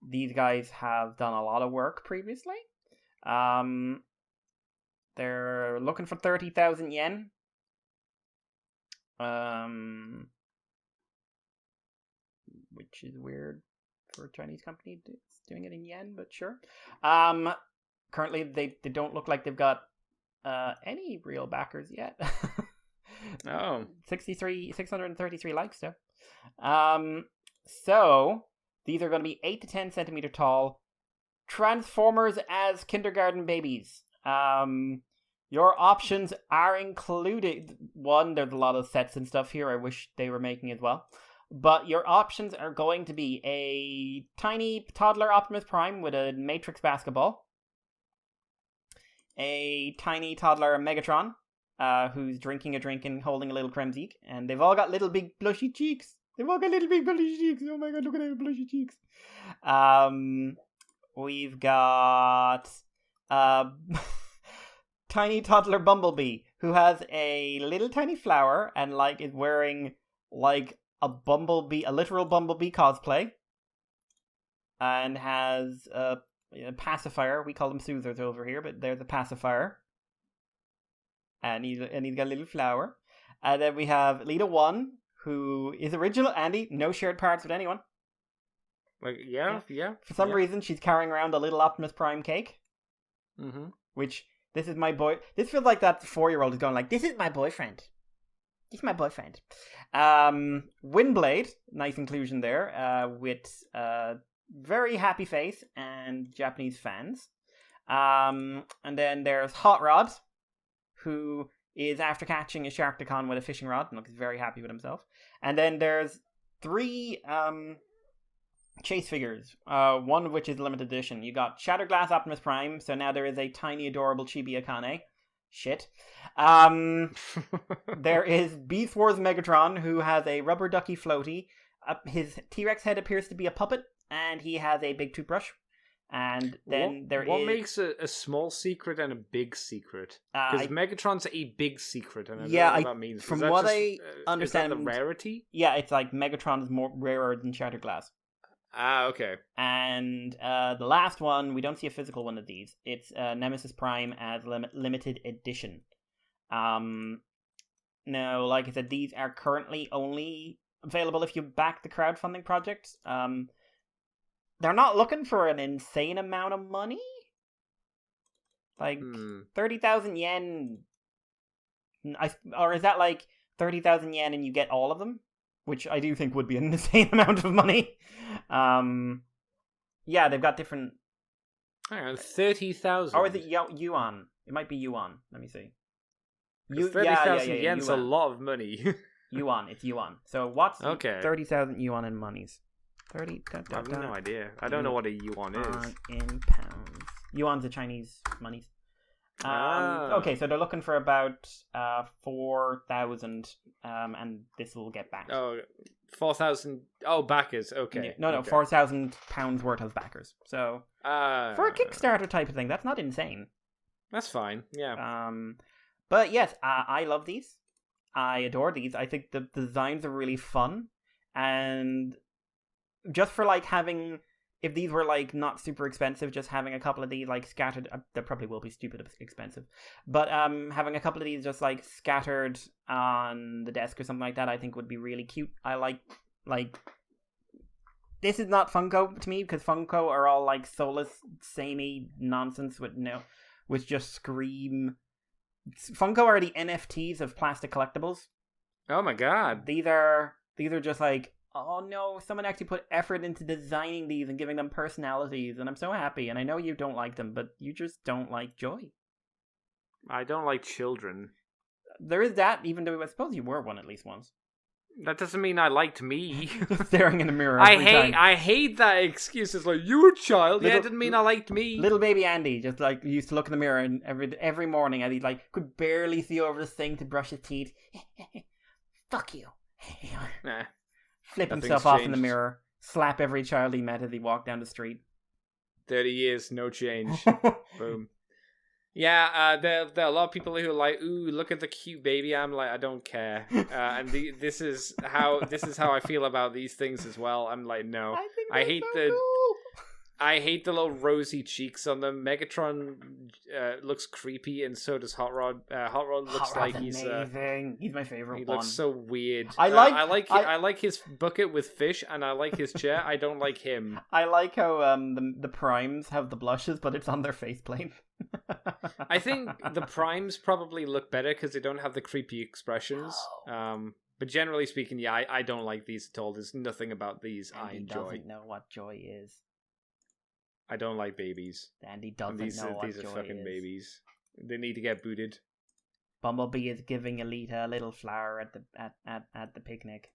these guys have done a lot of work previously. They're looking for 30,000 yen. Which is weird for a Chinese company doing it in yen, but sure. Currently, they don't look like they've got any real backers yet. 633 likes though. So these are going to be 8 to 10 centimeter tall Transformers as kindergarten babies. Your options are included. One, there's a lot of sets and stuff here I wish they were making as well. But your options are going to be a tiny toddler Optimus Prime with a Matrix basketball. A tiny toddler Megatron, who's drinking a drink and holding a little Kremzik. And they've all got little big blushy cheeks. Oh my god, look at their blushy cheeks. We've got tiny toddler Bumblebee, who has a little tiny flower and is wearing a literal Bumblebee cosplay, and has a pacifier. We call them soothers over here, but there's a pacifier, and he's got a little flower. And then we have Elita-1, who is original. Andy, no shared parts with anyone. Like, yeah. For some reason, she's carrying around a little Optimus Prime cake. Mm-hmm. Which, this is my boy... This feels like that 4-year-old is going like, this is my boyfriend. This is my boyfriend. Windblade, nice inclusion there, with very happy face and Japanese fans. And then there's Hot Rod, who is after catching a Sharkticon with a fishing rod and looks very happy with himself. And then there's 3 chase figures, one of which is limited edition. You got Shattered Glass Optimus Prime, so now there is a tiny adorable Chibi Akane. Shit. There is Beast Wars Megatron, who has a rubber ducky floaty. His T-Rex head appears to be a puppet, and he has a big toothbrush. And then what makes a small secret and a big secret? Because Megatron's a big secret, and I don't know what that means. From what I understand, is that the rarity? Yeah, it's like Megatron is more rarer than Shattered Glass. Okay. And the last one, we don't see a physical one of these. It's Nemesis Prime as limited edition. Now, like I said, these are currently only available if you back the crowdfunding project. They're not looking for an insane amount of money. Like 30,000 yen. Or is that like 30,000 yen and you get all of them? Which I do think would be an insane amount of money. Yeah, they've got different... Hang on, 30,000? Or is it yuan? It might be yuan. Let me see. 30,000 yen's a lot of money. Yuan, it's yuan. So what's 30,000 yuan in monies? 30... I have no idea. I don't know what a yuan is. In pounds. Yuan's the Chinese monies. Okay, so they're looking for about 4,000, and this will get back. Oh, 4,000. Oh, backers. Okay. No, okay. 4,000 pounds worth of backers. So for a Kickstarter type of thing, that's not insane. That's fine. Yeah. But yes, I love these. I adore these. I think the designs are really fun, and just for like having. If these were, like, not super expensive, just having a couple of these, like, scattered... They probably will be stupid expensive. But having a couple of these just, like, scattered on the desk or something like that, I think would be really cute. I like... This is not Funko to me, because Funko are all, like, soulless, samey nonsense which just scream... Funko are the NFTs of plastic collectibles. Oh, my God. These are just, like... Oh no, someone actually put effort into designing these and giving them personalities, and I'm so happy. And I know you don't like them, but you just don't like joy. I don't like children. There is that, even though I suppose you were one at least once. That doesn't mean I liked me. Just staring in the mirror every time. I hate that excuse. It's like, you were a child. It didn't mean I liked me. Little baby Andy just like used to look in the mirror and every morning and he like could barely see over the sink to brush his teeth. Fuck you. Nah. Flip himself off in the mirror, slap every child he met as he walked down the street. 30 years, no change. Boom. Yeah, there are a lot of people who are like, ooh, look at the cute baby. I'm like, I don't care. And this is how I feel about these things as well. I'm like, no. I hate I hate the little rosy cheeks on them. Megatron looks creepy, and so does Hot Rod. Hot Rod looks like he's amazing. He's my favorite. He looks so weird. I like his bucket with fish, and I like his chair. I don't like him. I like how the primes have the blushes, but it's on their faceplate. I think the primes probably look better because they don't have the creepy expressions. But generally speaking, yeah, I don't like these at all. There's nothing about these I enjoy. Andy doesn't know what joy is. I don't like babies. Andy doesn't know what joy is. These are fucking babies. They need to get booted. Bumblebee is giving Elita a little flower at the picnic.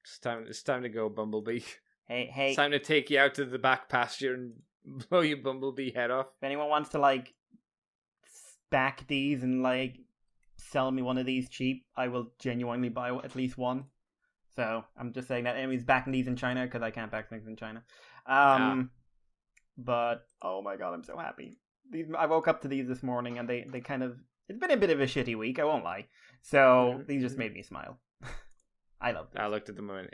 It's time to go, Bumblebee. Hey. It's time to take you out to the back pasture and blow your Bumblebee head off. If anyone wants to like back these and like sell me one of these cheap, I will genuinely buy at least one. So I'm just saying that anybody's backing these in China because I can't back things in China. But oh my god, I'm so happy. I woke up to these this morning and they kind of, it's been a bit of a shitty week, I won't lie. So these just made me smile. I love this. I looked at them and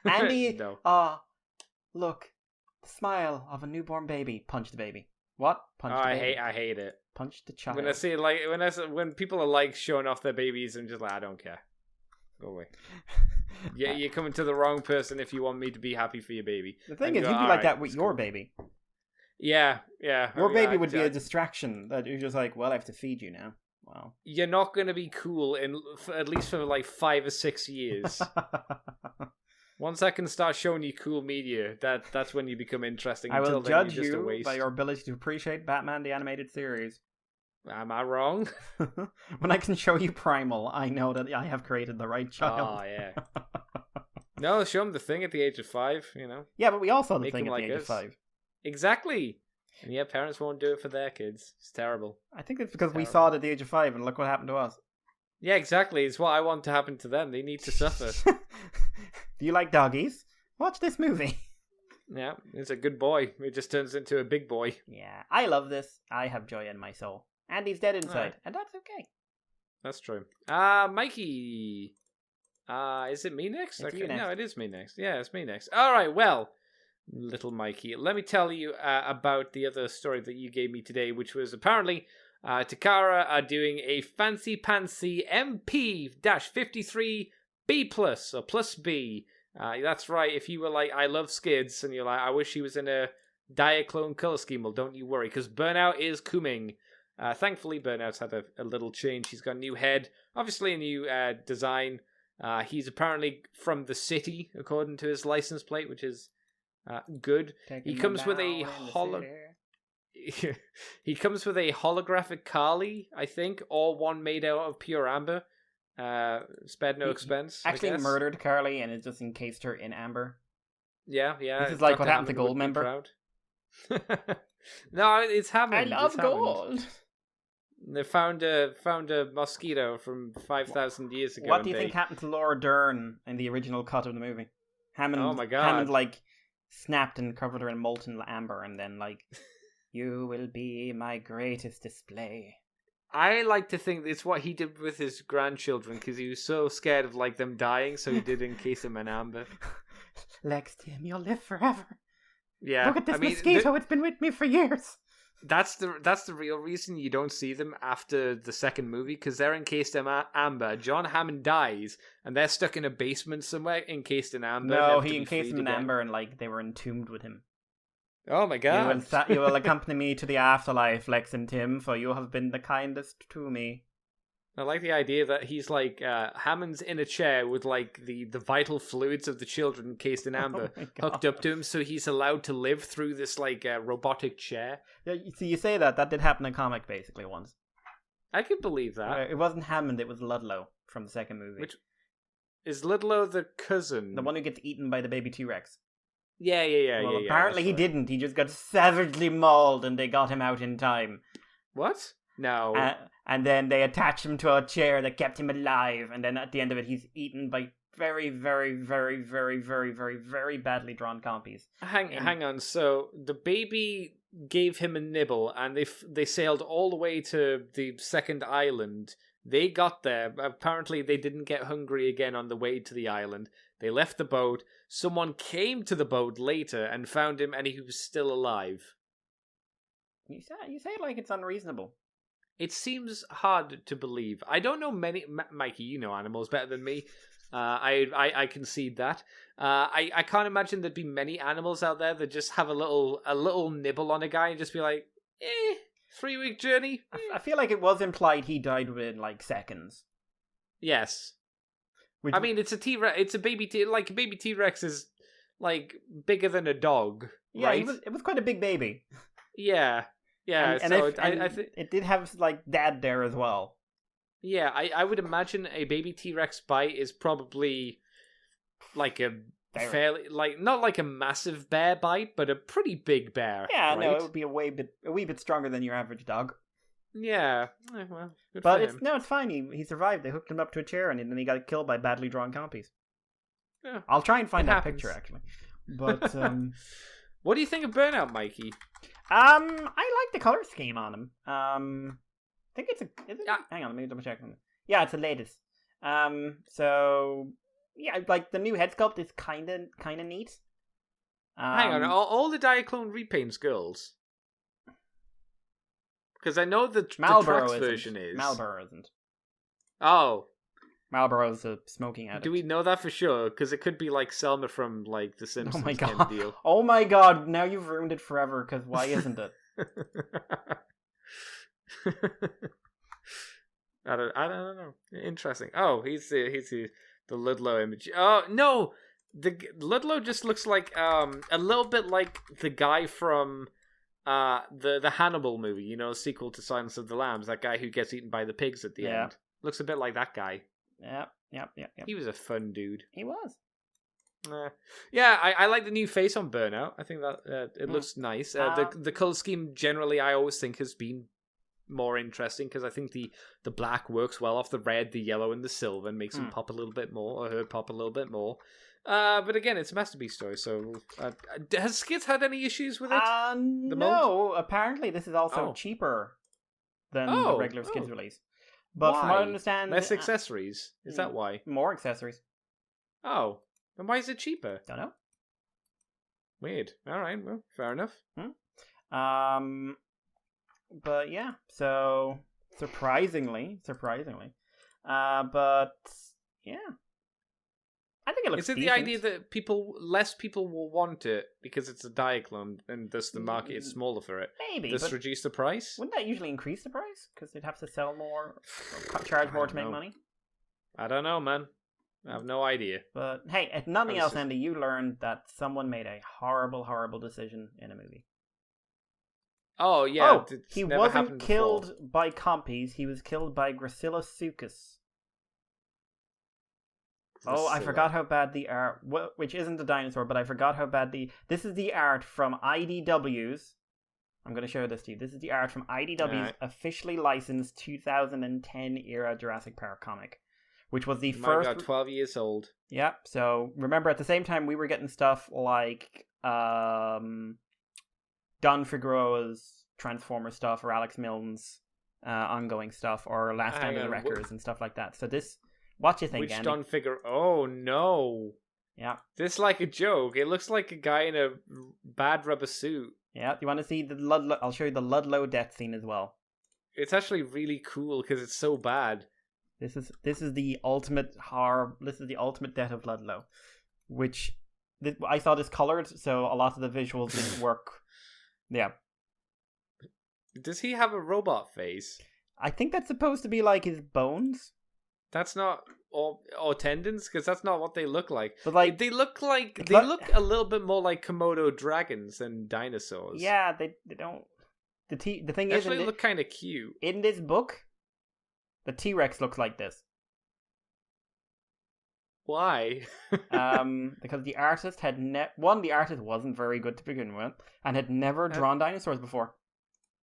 Andy, no. Look, the smile of a newborn baby. Punch the baby. What? Punch the baby. I hate it. Punch the child. When I see when people are like showing off their babies, I'm just like, I don't care. Go away. Yeah, you're coming to the wrong person if you want me to be happy for your baby. The thing is, you'd be like that with your baby. Yeah. Your baby would be a distraction that you're just like, well, I have to feed you now. Wow. You're not going to be cool at least for like 5 or 6 years. Once I can start showing you cool media, that's when you become interesting. I will judge you a waste. by your ability to appreciate Batman the Animated Series. Am I wrong? When I can show you Primal, I know that I have created the right child. Oh, yeah. No, show him the Thing at the age of 5, you know. Yeah, but we all saw the Make Thing him at the like age us. of 5. Exactly. And yeah, parents won't do it for their kids. It's terrible. I think it's because we saw it at the age of 5 and look what happened to us. Yeah, exactly. It's what I want to happen to them. They need to suffer. Do you like doggies? Watch this movie. Yeah, it's a good boy. It just turns into a big boy. Yeah, I love this. I have joy in my soul. Andy's dead inside, and that's okay. That's true. Mikey. Is it me next? It's you next. No, it is me next. Yeah, it's me next. All right, well, little Mikey, let me tell you about the other story that you gave me today, which was apparently Takara are doing a fancy-pantsy MP-53 B+, or plus B. That's right, if you were like, I love skids, and you're like, I wish he was in a Diaclone color scheme, well, don't you worry, because Burnout is coming. Thankfully, Burnout's had a little change. He's got a new head, obviously a new design. He's apparently from the city, according to his license plate, which is good. He comes with a he comes with a holographic Carly, I think, or one made out of pure amber. Spared no expense. Actually murdered Carly and has just encased her in amber. Yeah. This is like what happened to Goldmember. No, it's Hammond. I love gold. They found a mosquito from 5,000 years ago. What do you think happened to Laura Dern in the original cut of the movie? Hammond, oh my God. Hammond like snapped and covered her in molten amber, and then like, you will be my greatest display. I like to think it's what he did with his grandchildren because he was so scared of like them dying, so he did encase them in amber. Lex, Tim, you'll live forever. Yeah, look at this mosquito; it's been with me for years. That's the real reason you don't see them after the second movie, because they're encased in amber. John Hammond dies, and they're stuck in a basement somewhere, encased in amber. No, he encased them in amber, and like they were entombed with him. Oh my God! You will accompany me to the afterlife, Lex and Tim, for you have been the kindest to me. I like the idea that he's like Hammond's in a chair with like the vital fluids of the children encased in amber hooked up to him, so he's allowed to live through this like robotic chair. Yeah, see, you say that did happen in comic basically once. I can believe that. It wasn't Hammond; it was Ludlow from the second movie. Which is Ludlow the cousin, the one who gets eaten by the baby T-Rex. Yeah. Well, apparently he didn't. He just got savagely mauled, and they got him out in time. What? No. And then they attached him to a chair that kept him alive, and then at the end of it, he's eaten by very, very, very, very, very, very, very badly drawn compies. Hang on. So the baby gave him a nibble, and they sailed all the way to the second island. They got there. Apparently, they didn't get hungry again on the way to the island. They left the boat. Someone came to the boat later and found him, and he was still alive. You say it like it's unreasonable. It seems hard to believe. I don't know many... Mikey, you know animals better than me. I concede that. I can't imagine there'd be many animals out there that just have a little nibble on a guy and just be like, 3-week journey. I feel like it was implied he died within like seconds. Yes. I mean, it's a T-Rex. It's a baby T-Rex. A baby T-Rex is like bigger than a dog. Yeah, right? It was quite a big baby. Yeah. Yeah, and I think it did have like dad there as well. Yeah, I would imagine a baby T-Rex bite is probably like a fairly not like a massive bear bite, but a pretty big bear. Yeah, right? no, it would be a wee bit stronger than your average dog. Yeah, well, good but for him. it's fine. He survived. They hooked him up to a chair, and then he got killed by badly drawn compies. Yeah, I'll try and find that picture actually. But what do you think of Burnout, Mikey? I like the color scheme on him. I think it's hang on, let me double check. Yeah, it's the latest. So yeah, like the new head sculpt is kind of neat. Hang on, all the Diaclone repaints girls? Because I know the Tracks version is. Marlboro isn't. Oh. Marlboro's a smoking addict. Do we know that for sure? Because it could be like Selma from like The Simpsons. Oh my kind god! of deal. Oh my god! Now you've ruined it forever. Because why isn't it? I don't know. Interesting. Oh, he's the Ludlow image. Oh no, the Ludlow just looks like a little bit like the guy from the Hannibal movie. You know, sequel to Silence of the Lambs. That guy who gets eaten by the pigs at the end. Looks a bit like that guy. Yep. He was a fun dude. He was. Yeah, I like the new face on Burnout. I think that it looks nice. The color scheme generally, I always think, has been more interesting because I think the black works well off the red, the yellow, and the silver, and makes him pop a little bit more, or her pop a little bit more. But again, it's a Masterpiece story, so has Skids had any issues with it? No, apparently this is also cheaper than the regular Skids release. But from what I understand... Less accessories? Is that why? More accessories. Oh. Then why is it cheaper? Don't know. Weird. Alright, well, fair enough. But yeah, so... Surprisingly. But, yeah. I think it looks decent. Is it the idea that less people will want it because it's a Diaclone and thus the market is smaller for it? Maybe. Just reduce the price? Wouldn't that usually increase the price? Because they'd have to sell more, or charge more to make money? I don't know, man. I have no idea. But hey, if nothing else, Andy, you learned that someone made a horrible, horrible decision in a movie. Oh, yeah. He wasn't killed by compies, he was killed by Gracilosuchus. Oh, I forgot how bad the art... which isn't a dinosaur, but I forgot how bad the... This is the art from IDW's... I'm going to show this to you. This is the art from IDW's officially licensed 2010 era Jurassic Park comic, which was the first... My God, 12 years old. Yeah, so remember at the same time we were getting stuff like Don Figueroa's Transformer stuff, or Alex Milne's ongoing stuff, or Last Stand of the Wreckers and stuff like that. So this... What do you think, Which Andy? Don Figure? Oh no! Yeah, this like a joke. It looks like a guy in a bad rubber suit. Yeah, you want to see the Ludlow? I'll show you the Ludlow death scene as well. It's actually really cool because it's so bad. This is the ultimate horror. This is the ultimate death of Ludlow, which I saw this colored, so a lot of the visuals didn't work. Yeah. Does he have a robot face? I think that's supposed to be like his bones. That's not or tendons, because that's not what they look like. But like they look a little bit more like Komodo dragons than dinosaurs. Yeah, they don't. The thing they is, actually look kind of cute. In this book, the T-Rex looks like this. Why? Because the artist had the artist wasn't very good to begin with, and had never drawn dinosaurs before.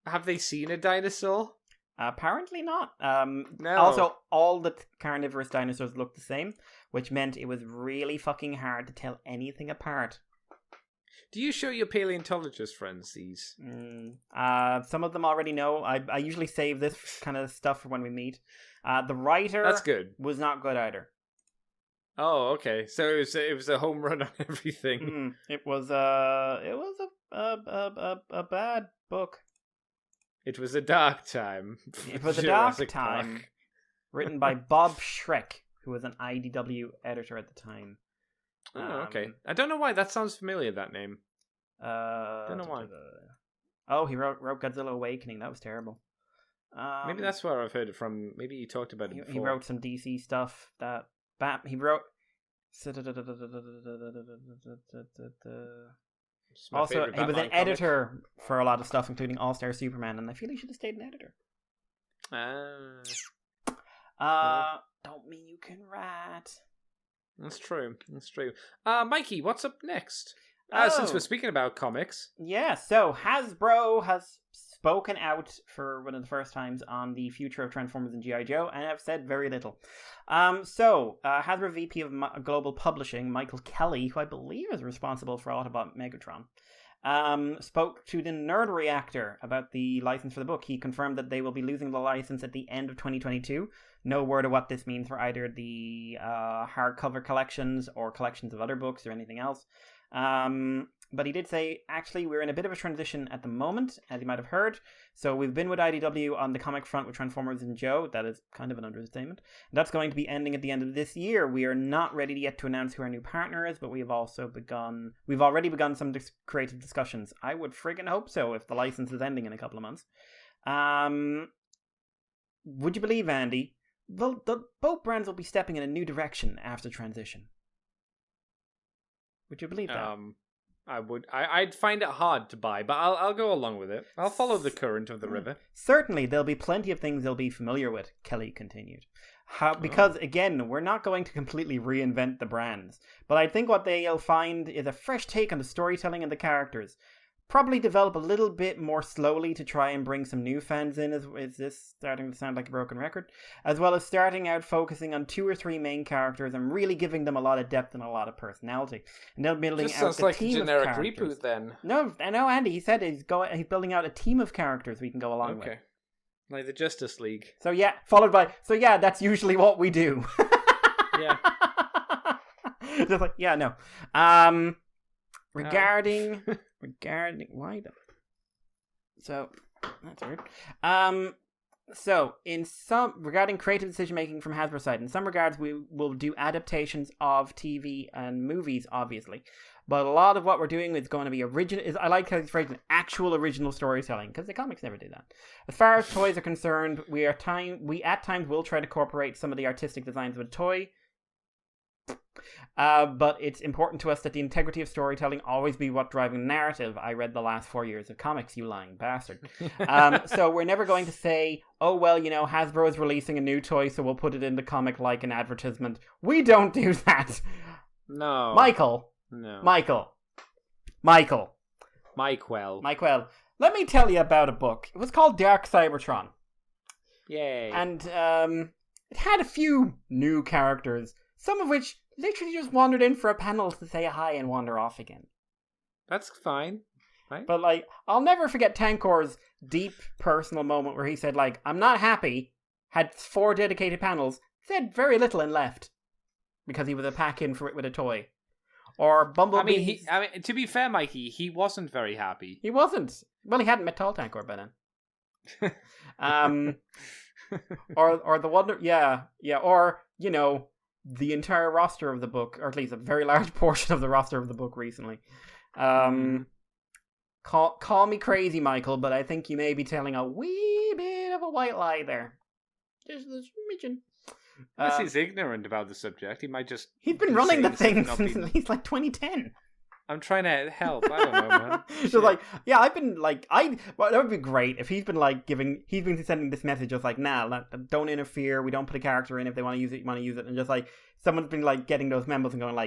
Have they seen a dinosaur? Apparently not. No. Also, all the carnivorous dinosaurs look the same, which meant it was really fucking hard to tell anything apart. Do you show your paleontologist friends these? Some of them already know. I usually save this kind of stuff for when we meet. The writer That's good. Was not good either. Oh, okay. So it was a home run on everything. It was a bad book. It was a dark time. It was a dark time. Written by Bob Schreck, who was an IDW editor at the time. Oh, okay. I don't know why. That sounds familiar, that name. Don't know why. Oh, he wrote Godzilla Awakening. That was terrible. Maybe that's where I've heard it from. Maybe you talked about it before. He wrote some DC stuff. He wrote... Also, he was an editor for a lot of stuff, including All-Star Superman, and I feel he should have stayed an editor. Don't mean you can write. That's true. Mikey, what's up next? Since we're speaking about comics. Yeah, so Hasbro has spoken out for one of the first times on the future of Transformers and G.I. Joe, and have said very little. Hasbro VP of Global Publishing, Michael Kelly, who I believe is responsible for Autobot Megatron, spoke to the Nerd Reactor about the license for the book. He confirmed that they will be losing the license at the end of 2022. No word of what this means for either the hardcover collections or collections of other books or anything else. But he did say, actually, we're in a bit of a transition at the moment, as you might have heard. So we've been with IDW on the comic front with Transformers and Joe. That is kind of an understatement. That's going to be ending at the end of this year. We are not ready yet to announce who our new partner is, but we've already begun some creative discussions. I would friggin' hope so if the license is ending in a couple of months. Would you believe, Andy, both brands will be stepping in a new direction after transition? Would you believe that? I would. I'd find it hard to buy, but I'll go along with it. I'll follow the current of the river. Certainly, there'll be plenty of things they'll be familiar with, Kelly continued. Because, again, we're not going to completely reinvent the brands. But I think what they'll find is a fresh take on the storytelling and the characters. Probably develop a little bit more slowly to try and bring some new fans in. Is this starting to sound like a broken record? As well as starting out focusing on 2 or 3 main characters and really giving them a lot of depth and a lot of personality. And they're building Just out sounds like team a generic of characters. reboot then. No, I know, Andy. He said he's building out a team of characters we can go along with. Okay. Like the Justice League. So yeah, followed by... So yeah, that's usually what we do. Yeah. Just like, yeah, no. Regarding why the... So, that's weird. So, regarding creative decision making from Hasbro's side, in some regards we will do adaptations of TV and movies, obviously. But a lot of what we're doing is going to be original. I like how he's phrased actual original storytelling, because the comics never do that. As far as toys are concerned, we at times will try to incorporate some of the artistic designs of a toy. But it's important to us that the integrity of storytelling always be what driving the narrative. I read the last 4 years of comics, you lying bastard. So we're never going to say, oh, well, Hasbro is releasing a new toy, so we'll put it in the comic like an advertisement. We don't do that. No. Michael. No. Michael. Mikewell. Let me tell you about a book. It was called Dark Cybertron. Yay. And it had a few new characters, some of which literally just wandered in for a panel to say hi and wander off again. That's fine. Right? But, I'll never forget Tankor's deep personal moment where he said, I'm not happy, had 4 dedicated panels, said very little and left. Because he was a pack-in for it with a toy. Or Bumblebee. I mean, to be fair, Mikey, he wasn't very happy. He wasn't. Well, he hadn't met Tall Tankor by then. Or the Wonder... Yeah. Or, the entire roster of the book, or at least a very large portion of the roster of the book recently. Call me crazy, Michael, but I think you may be telling a wee bit of a white lie there. Just a smidgen. Unless he's ignorant about the subject, he might just... He's been running the thing since at least 2010. I'm trying to help. I don't know, man. So I've been well, that would be great if he's been he's been sending this message of nah, don't interfere. We don't put a character in. If they want to use it, you want to use it. And just someone's been getting those memos and going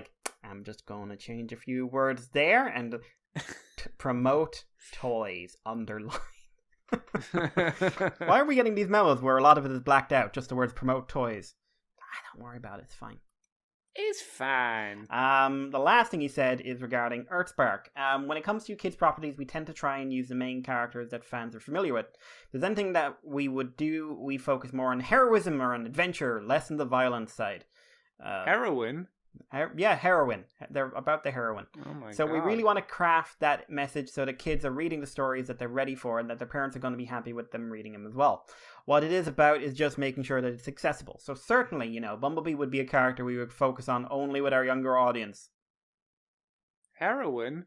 I'm just going to change a few words there and promote toys underline. Why are we getting these memos where a lot of it is blacked out? Just the words promote toys. Don't worry about it. It's fine. It's fine. The last thing he said is regarding Earthspark. When it comes to kids' properties, we tend to try and use the main characters that fans are familiar with. If there's anything that we would do, we focus more on heroism or on adventure, less on the violence side. Heroin? Heroin. They're about the heroin. Oh my God. So we really want to craft that message so that kids are reading the stories that they're ready for and that their parents are going to be happy with them reading them as well. What it is about is just making sure that it's accessible. So certainly, Bumblebee would be a character we would focus on only with our younger audience. Heroin?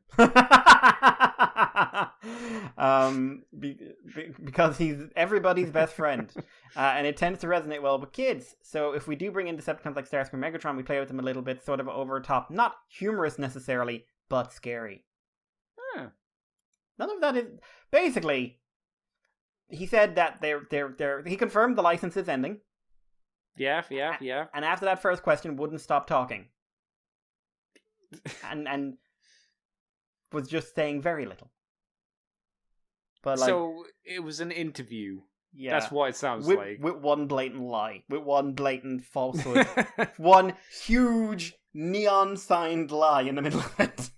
Because he's everybody's best friend. And it tends to resonate well with kids. So if we do bring in Decepticons like Starscream and Megatron, we play with them a little bit, sort of over top. Not humorous necessarily, but scary. None of that is... Basically, he said that he confirmed the license is ending. Yeah. And after that first question, wouldn't stop talking. And was just saying very little. But so it was an interview. Yeah. That's what it sounds like. With one blatant lie. With one blatant falsehood. One huge neon signed lie in the middle of it.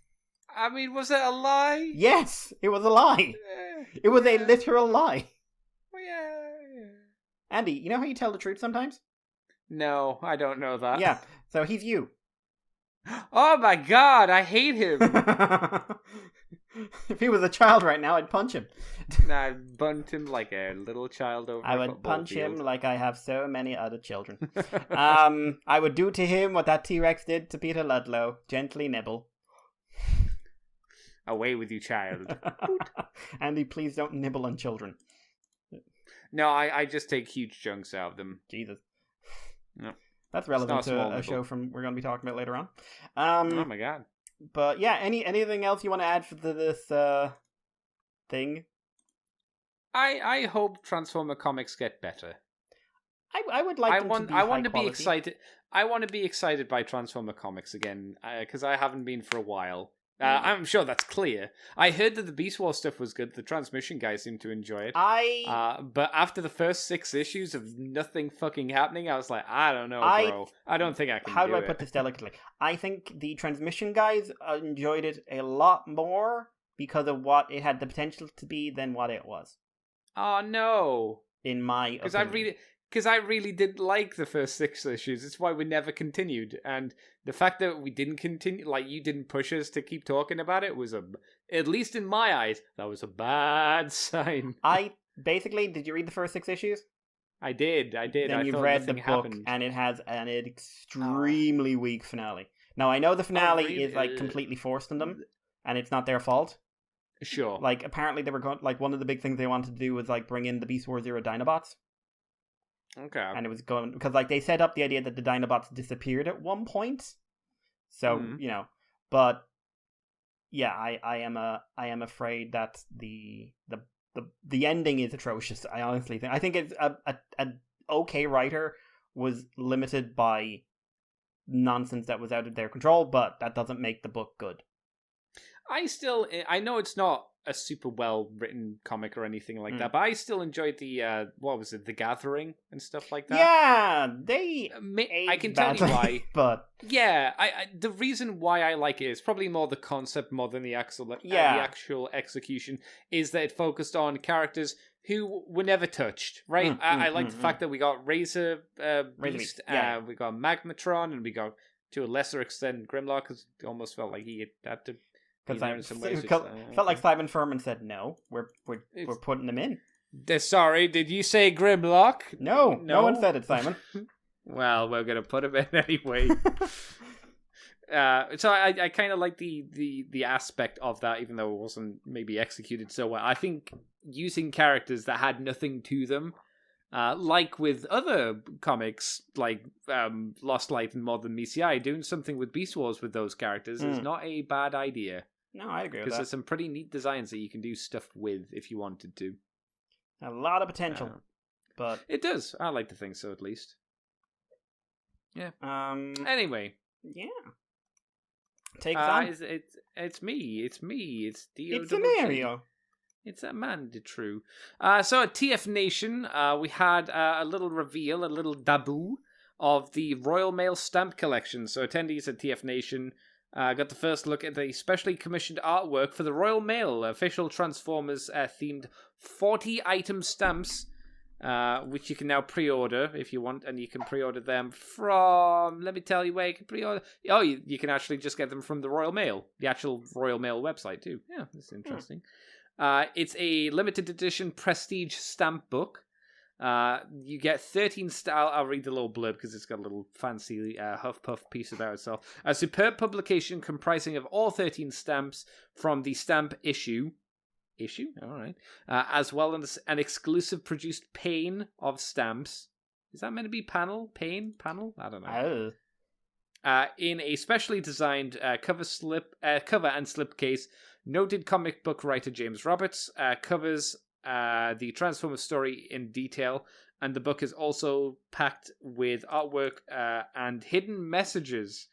I mean, was it a lie? Yes, it was a lie. It was a literal lie. Yeah. Andy, you know how you tell the truth sometimes? No, I don't know that. Yeah, so he's you. Oh my god, I hate him. If he was a child right now, I'd punch him. I'd bunt him like a little child over I a would football punch field. him like I have so many other children. I would do to him what that T-Rex did to Peter Ludlow. Gently nibble. Away with you, child. Andy, please don't nibble on children. No, I just take huge chunks out of them. Jesus. No. That's relevant to a nibble. show from we're going to be talking about later on. Oh my god. But yeah, anything else you want to add for this thing? I hope Transformer comics get better. I would like them to be high quality. Excited. I want to be excited by Transformer comics again because I haven't been for a while. I'm sure that's clear. I heard that the Beast Wars stuff was good. The Transmission guys seemed to enjoy it. But after the first 6 issues of nothing fucking happening, I was like, I don't know, bro. I don't think I can. How do I put this delicately? I think the Transmission guys enjoyed it a lot more because of what it had the potential to be than what it was. Oh no! In my opinion. Because I really didn't like the first 6 issues. It's why we never continued. And the fact that we didn't continue, like you didn't push us to keep talking about it, was at least in my eyes, that was a bad sign. Did you read the first 6 issues? I did. Then you've read the book, and it has an extremely weak finale. Now, I know the finale is like completely forced on them, and it's not their fault. Sure. Like, apparently they were going, like, one of the big things they wanted to do was, like, bring in the Beast Wars era Dinobots. Okay. And it was going, because, like, they set up the idea that the Dinobots disappeared at one point. So, but, yeah, I am afraid that the ending is atrocious. I honestly think it's an okay writer was limited by nonsense that was out of their control, but that doesn't make the book good. I know it's not a super well written comic or anything like that, but I still enjoyed the The Gathering and stuff like that. Yeah, I can tell you why. But yeah, the reason why I like it is probably more the concept more than the actual execution, is that it focused on characters who were never touched, right? I like the fact that we got Razor Beast, we got Magmatron, and we got, to a lesser extent, Grimlock, because it almost felt like he had to. Felt like Simon Furman said, "No, we're putting them in." Sorry, did you say Grimlock? No one said it, Simon. Well, we're gonna put him in anyway. So I kind of like the aspect of that, even though it wasn't maybe executed so well. I think using characters that had nothing to them, like with other comics, like Lost Light and Modern BCI, doing something with Beast Wars with those characters is not a bad idea. No, I agree with that. Because there's some pretty neat designs that you can do stuff with if you wanted to. A lot of potential, but it does. I like to think so, at least. Yeah. Anyway. Yeah. Take on. It's me. It's D-O-double-G. It's Mario. It's Amanda True. So at TF Nation, we had a little reveal, a little debut of the Royal Mail stamp collection. So attendees at TF Nation got the first look at the specially commissioned artwork for the Royal Mail official Transformers themed 40-item stamps, which you can now pre-order if you want, and you can pre-order them from, let me tell you where you can pre-order. Oh, you can actually just get them from the Royal Mail, the actual Royal Mail website too. Yeah, that's interesting. It's a limited edition prestige stamp book. You get 13 I'll read the little blurb because it's got a little fancy HuffPuff piece about itself. A superb publication comprising of all 13 stamps from the stamp issue, all right, as well as an exclusive produced pane of stamps. Is that meant to be panel? I don't know. In a specially designed cover and slipcase, noted comic book writer James Roberts covers the Transformers story in detail, and the book is also packed with artwork and hidden messages.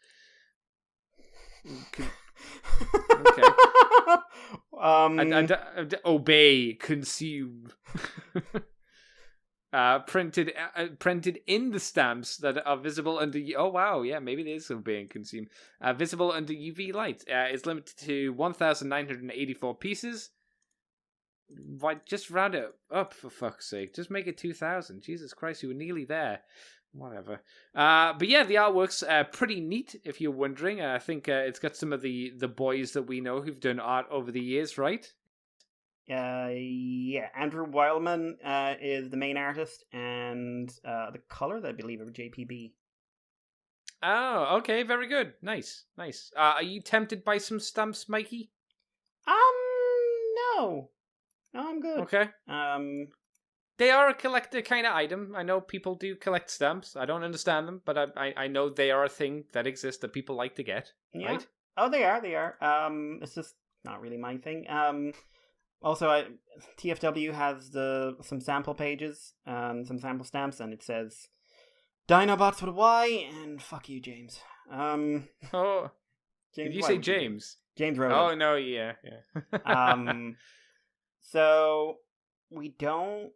Okay. Obey, consume. Printed in the stamps that are visible under. Oh wow, yeah, maybe it is obey and consume. Visible under UV light. It's limited to 1,984 pieces. Why, just round it up for fuck's sake. Just make it 2,000. Jesus Christ, you were nearly there. Whatever. But yeah, the artwork's pretty neat, if you're wondering. I think it's got some of the boys that we know who've done art over the years, right? Yeah. Andrew Wildman is the main artist, and the colors, I believe, are JPB. Oh, okay, very good. Nice. Are you tempted by some stamps, Mikey? No. No, I'm good. Okay. They are a collector kind of item. I know people do collect stamps. I don't understand them, but I know they are a thing that exists that people like to get. Yeah. Right? Oh, they are. It's just not really my thing. Also, TFW has some sample pages, some sample stamps, and it says Dinobots with a Y, and fuck you, James. Oh, James, did you say James? James wrote it. it. No, yeah. So we don't.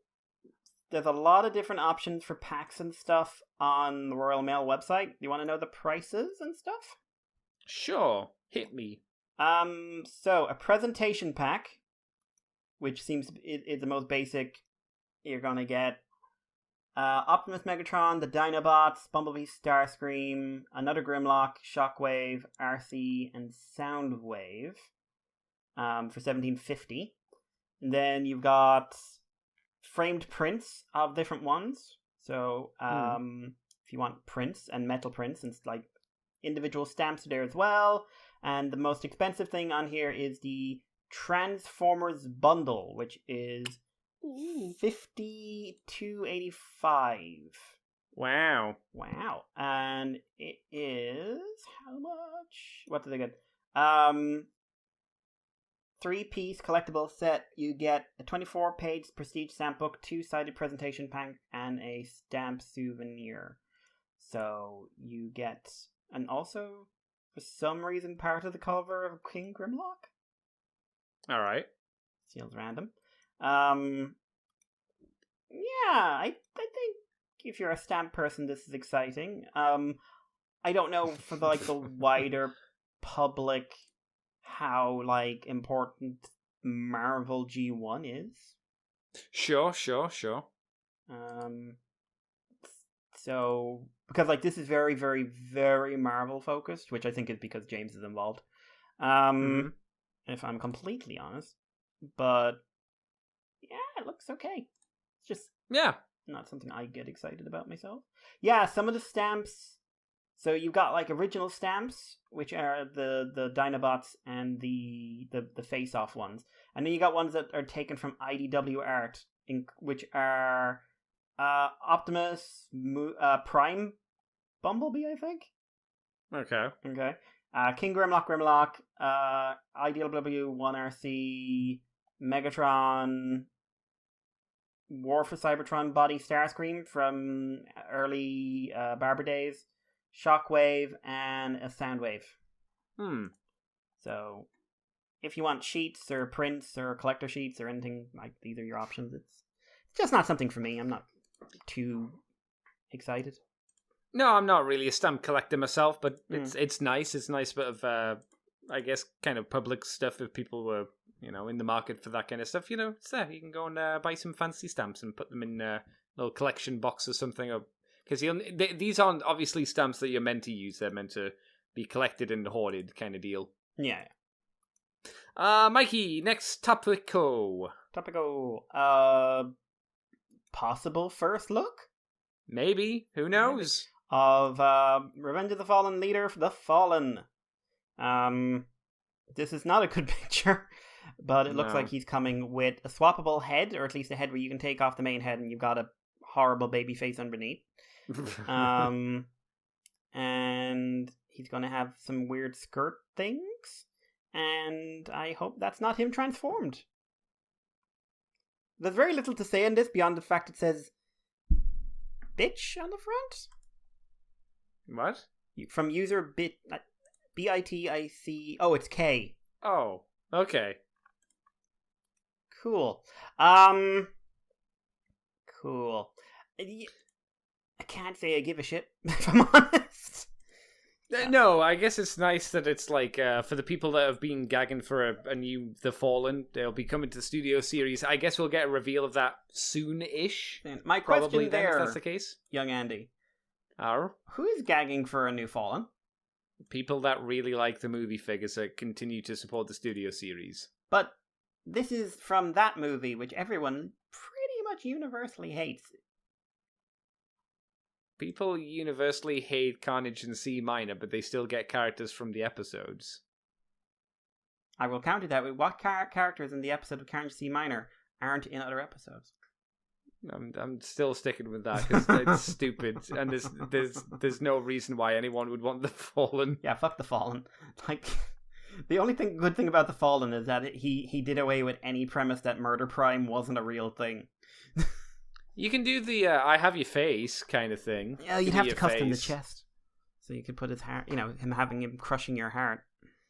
There's a lot of different options for packs and stuff on the Royal Mail website. You want to know the prices and stuff? Sure, hit me. So a presentation pack, which seems to is the most basic, you're gonna get Optimus Megatron, the Dinobots, Bumblebee, Starscream, another Grimlock, Shockwave, Arcee, and Soundwave for $17.50. And then you've got framed prints of different ones. So if you want prints and metal prints, and like individual stamps are there as well. And the most expensive thing on here is the Transformers bundle, which is $52.85. Wow. And it is how much? What did I get? 3-piece collectible set. You get a 24-page prestige stamp book, 2-sided presentation pack, and a stamp souvenir. So you get, and also for some reason, part of the cover of King Grimlock. All right. Feels random. Yeah, I think if you're a stamp person, this is exciting. I don't know for the wider public how important Marvel G1 is. Sure. So because this is very, very, very Marvel focused, which I think is because James is involved. If I'm completely honest, but yeah, it looks okay. It's just not something I get excited about myself. Yeah, some of the stamps. So you got original stamps, which are the Dinobots and the face-off ones, and then you got ones that are taken from IDW art, which are Optimus Prime Bumblebee, I think. Okay. King Grimlock, IDW-1 Arcee, Megatron, War for Cybertron body Starscream from early Barber days, Shockwave, and a Soundwave. So, if you want sheets or prints or collector sheets or anything, these are your options. It's just not something for me. I'm not too excited. No, I'm not really a stamp collector myself, but it's nice. It's a nice bit of, I guess, kind of public stuff if people were, in the market for that kind of stuff. It's there. You can go and buy some fancy stamps and put them in a little collection box or something. Because these aren't obviously stamps that you're meant to use. They're meant to be collected and hoarded kind of deal. Yeah. Mikey, next topico. Possible first look? Maybe. Who knows? Of Revenge of the Fallen Leader, The Fallen. This is not a good picture, but it looks like he's coming with a swappable head, or at least a head where you can take off the main head and you've got a horrible baby face underneath. And he's going to have some weird skirt things, and I hope that's not him transformed. There's very little to say in this beyond the fact it says bitch on the front. What? From user BITIC. Oh, it's K. Oh, okay. Cool. Cool. I can't say I give a shit, if I'm honest. No, I guess it's nice that it's for the people that have been gagging for a new The Fallen, they'll be coming to the studio series. I guess we'll get a reveal of that soon-ish. My question probably there, if that's the case. Young Andy. Who is gagging for a new Fallen? People that really like the movie figures that continue to support the studio series. But this is from that movie, which everyone pretty much universally hates. People universally hate Carnage and C Minor, but they still get characters from the episodes. I will counter that with what characters in the episode of Carnage C Minor aren't in other episodes. I'm still sticking with that because it's stupid, and there's no reason why anyone would want the Fallen. Yeah, fuck the Fallen. Like, the only good thing about the Fallen is that he did away with any premise that Murder Prime wasn't a real thing. You can do the I have your face kind of thing. Yeah, you'd have to custom the chest, so you could put his heart. Him crushing your heart.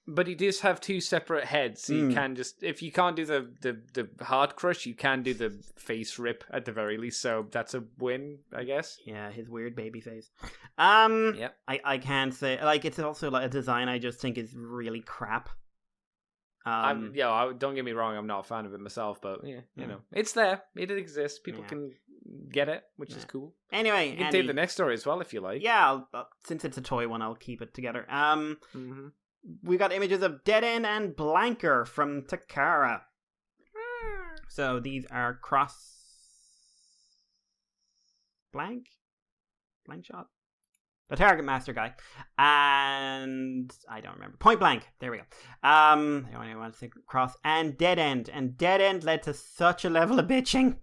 But he does have two separate heads, so you can just, if you can't do the heart crush, you can do the face rip at the very least, so that's a win, I guess. Yeah, his weird baby face. Yep. I can't say, like, it's also like a design I just think is really crap. Don't get me wrong, I'm not a fan of it myself, but you know, it's there, it exists, people can get it, which is cool. Anyway, you can take the next story as well if you like. Yeah, since it's a toy one, I'll keep it together. We got images of Dead End and Blanker from Takara. So these are blank shot. The Target Master guy. And I don't remember. Point Blank. There we go. I only want to say cross and Dead End. And Dead End led to such a level of bitching.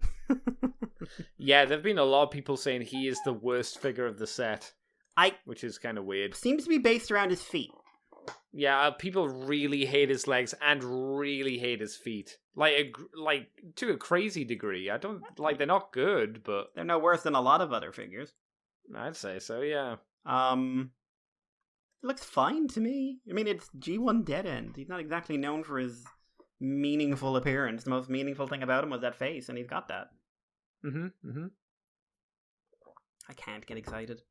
Yeah, there've been a lot of people saying he is the worst figure of the set. Which is kind of weird. Seems to be based around his feet. Yeah, people really hate his legs and really hate his feet. Like to a crazy degree. I don't they're not good, but they're no worse than a lot of other figures. I'd say so, yeah. It looks fine to me. I mean, it's G1 Dead End. He's not exactly known for his meaningful appearance. The most meaningful thing about him was that face, and he's got that. I can't get excited.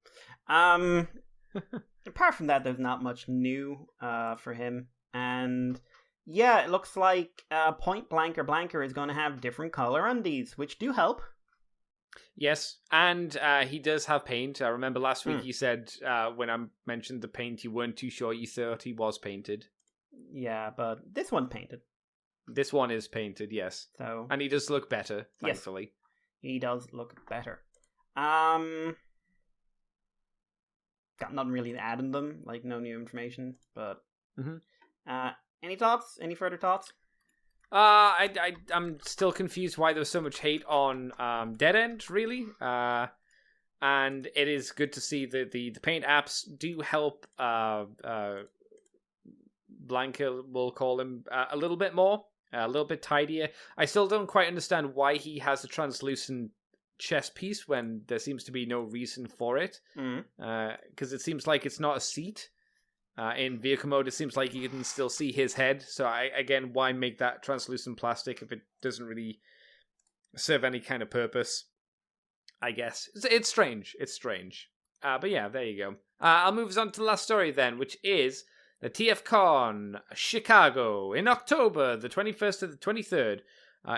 Apart from that, there's not much new for him. And yeah, it looks like Point Blank or Blanker is going to have different color undies, which do help. Yes, and he does have paint. I remember last week you said when I mentioned the paint, you weren't too sure. You thought he was painted. Yeah, but this one's painted. This one is painted, yes. And he does look better, thankfully. Yes, he does look better. Got nothing really to add in them, like no new information, but any thoughts? Any further thoughts? I'm still confused why there was so much hate on Dead End, really. And it is good to see that the paint apps do help Blanca, we'll call him, a little bit more, a little bit tidier. I still don't quite understand why he has a translucent chest piece when there seems to be no reason for it, because it seems like it's not a seat. In vehicle mode, it seems like you can still see his head, so again, why make that translucent plastic if it doesn't really serve any kind of purpose? I guess it's strange. But yeah, there you go. I'll move us on to the last story then, which is the TFCon Chicago in October the 21st to the 23rd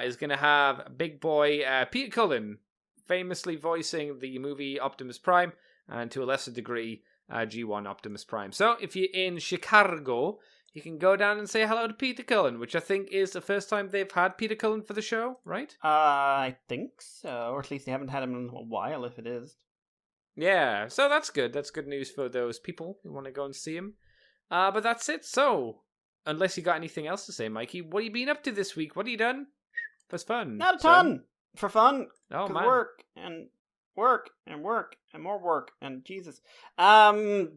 is going to have big boy Peter Cullen famously voicing the movie Optimus Prime, and to a lesser degree, G1 Optimus Prime. So, if you're in Chicago, you can go down and say hello to Peter Cullen, which I think is the first time they've had Peter Cullen for the show, right? I think so, or at least they haven't had him in a while, if it is. Yeah, so that's good. That's good news for those people who want to go and see him. But that's it. So, unless you got anything else to say, Mikey, what have you been up to this week? What have you done for fun? Not a ton! For fun. Oh, man. Work and more work and Jesus. And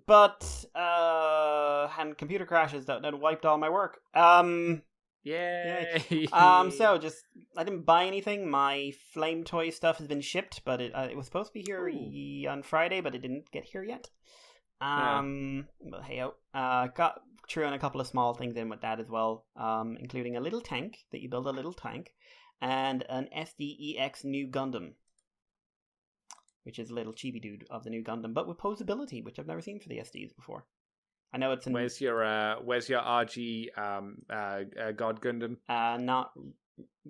computer crashes that wiped all my work. Yay! So just I didn't buy anything. My flame toy stuff has been shipped, but it was supposed to be here on Friday, but it didn't get here yet. But hey, got threw in a couple of small things in with that as well, including a little tank that you build a little tank, and an SDEX new Gundam, which is a little chibi dude of the new Gundam, but with posability, which I've never seen for the SDs before. I know it's in... Where's your RG God Gundam? Not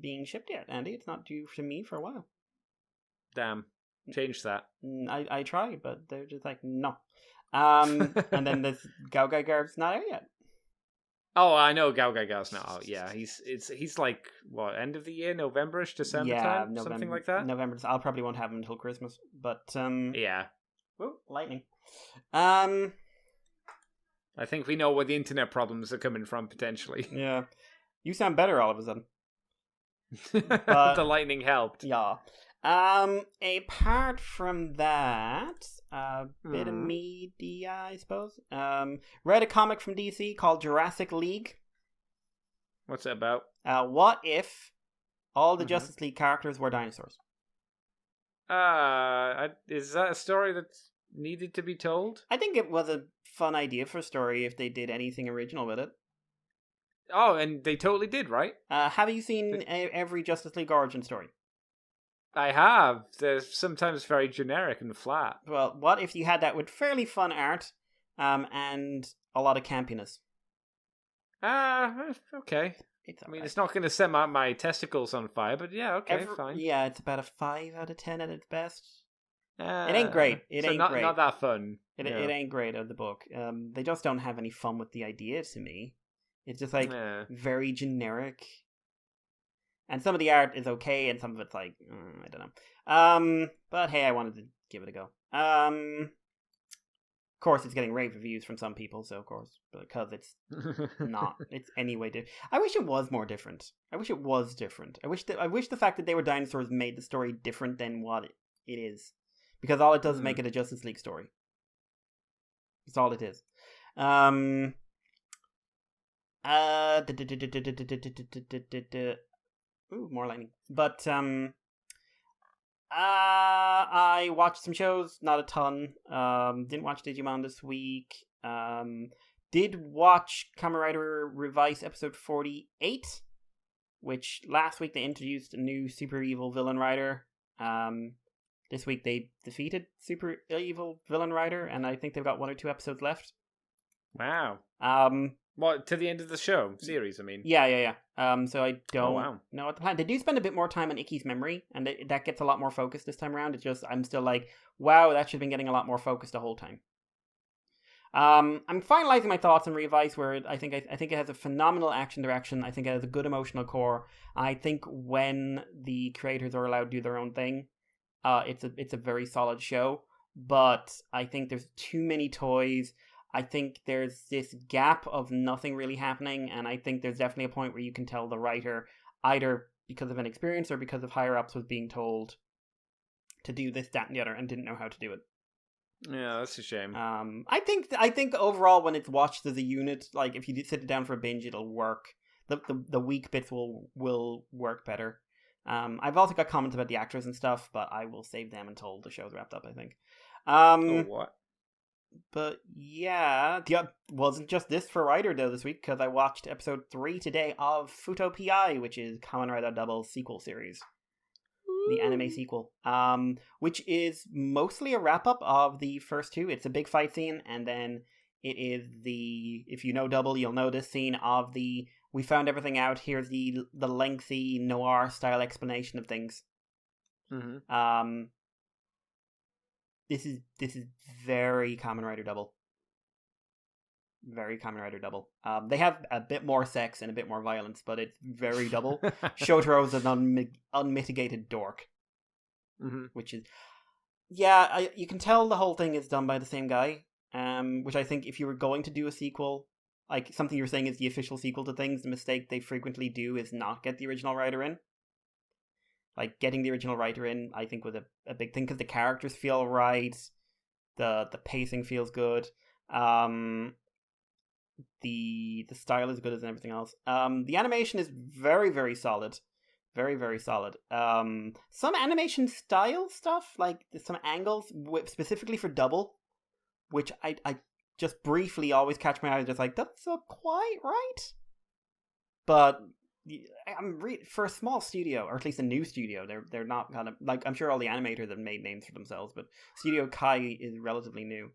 being shipped yet, Andy. It's not due to me for a while. Damn. Change that. I tried, but they're just like, no. And then this Gao Gaigar's not out yet. Oh, I know Gao Gaigar's not out. Yeah, he's like what, end of the year, November-ish, December time, November, something like that. November. I'll probably won't have him until Christmas, but yeah. Oh, lightning. I think we know where the internet problems are coming from potentially. Yeah, you sound better all of a sudden. But the lightning helped. Yeah. Apart from that, a bit of media, I suppose. Read a comic from DC called Jurassic League. What's it about? What if all the Justice League characters were dinosaurs? Is that a story that's needed to be told? I think it was a fun idea for a story if they did anything original with it. Oh, and they totally did, right? Have you seen every Justice League origin story? I have. They're sometimes very generic and flat. Well, what if you had that with fairly fun art, and a lot of campiness? Okay. It's not going to set my testicles on fire, but yeah, okay, fine. Yeah, it's about a 5 out of 10 at its best. It ain't great. It ain't great. Not that fun. It ain't great of the book. They just don't have any fun with the idea to me. It's just like very generic. And some of the art is okay, and some of it's like, I don't know. But hey, I wanted to give it a go. Of course, it's getting rave reviews from some people, so of course, because it's not. It's anyway different. I wish it was more different. I wish it was different. I wish the fact that they were dinosaurs made the story different than what it is. Because all it does is make it a Justice League story. That's all it is. Ooh, more lightning. But I watched some shows, not a ton. Didn't watch Digimon this week. Did watch Kamen Rider Revice episode 48, which last week they introduced a new super evil villain rider. This week they defeated super evil villain rider, and I think they've got 1 or 2 episodes left. Wow. What, to the end of the show series? I mean, yeah. So I don't know what the plan. They do spend a bit more time on Ikki's memory, and that gets a lot more focus this time around. It's just I'm still like, wow, that should have been getting a lot more focus the whole time. I'm finalizing my thoughts on Revice, where I think it has a phenomenal action direction. I think it has a good emotional core. I think when the creators are allowed to do their own thing, it's a very solid show. But I think there's too many toys. I think there's this gap of nothing really happening, and I think there's definitely a point where you can tell the writer, either because of inexperience or because of higher-ups, was being told to do this, that, and the other, and didn't know how to do it. Yeah, that's a shame. I think overall, when it's watched as a unit, like if you sit it down for a binge, it'll work. The weak bits will work better. I've also got comments about the actors and stuff, but I will save them until the show's wrapped up, I think. What? But yeah, wasn't just this for Rider though this week, because I watched episode 3 today of Futo PI, which is Kamen Rider Double sequel series. The anime sequel, which is mostly a wrap-up of the first 2. It's a big fight scene, and then it is if you know Double, you'll know this scene of we found everything out, here's the lengthy noir-style explanation of things. Mm-hmm. This is very Kamen Rider Double. Very Kamen Rider Double. They have a bit more sex and a bit more violence, but it's very Double. Shotaro's an unmitigated dork. Mm-hmm. Which is... Yeah, you can tell the whole thing is done by the same guy. Which I think if you were going to do a sequel, like something you were saying is the official sequel to things, the mistake they frequently do is not get the original writer in. Like, getting the original writer in, I think, was a big thing, because the characters feel right, the pacing feels good, the style is good as everything else. The animation is very, very solid. Very, very solid. Some animation style stuff, like some angles, specifically for Double, which I just briefly always catch my eye, just like, that's not quite right. But... for a small studio, or at least a new studio, they're not kind of like, I'm sure all the animators have made names for themselves, but Studio Kai is relatively new.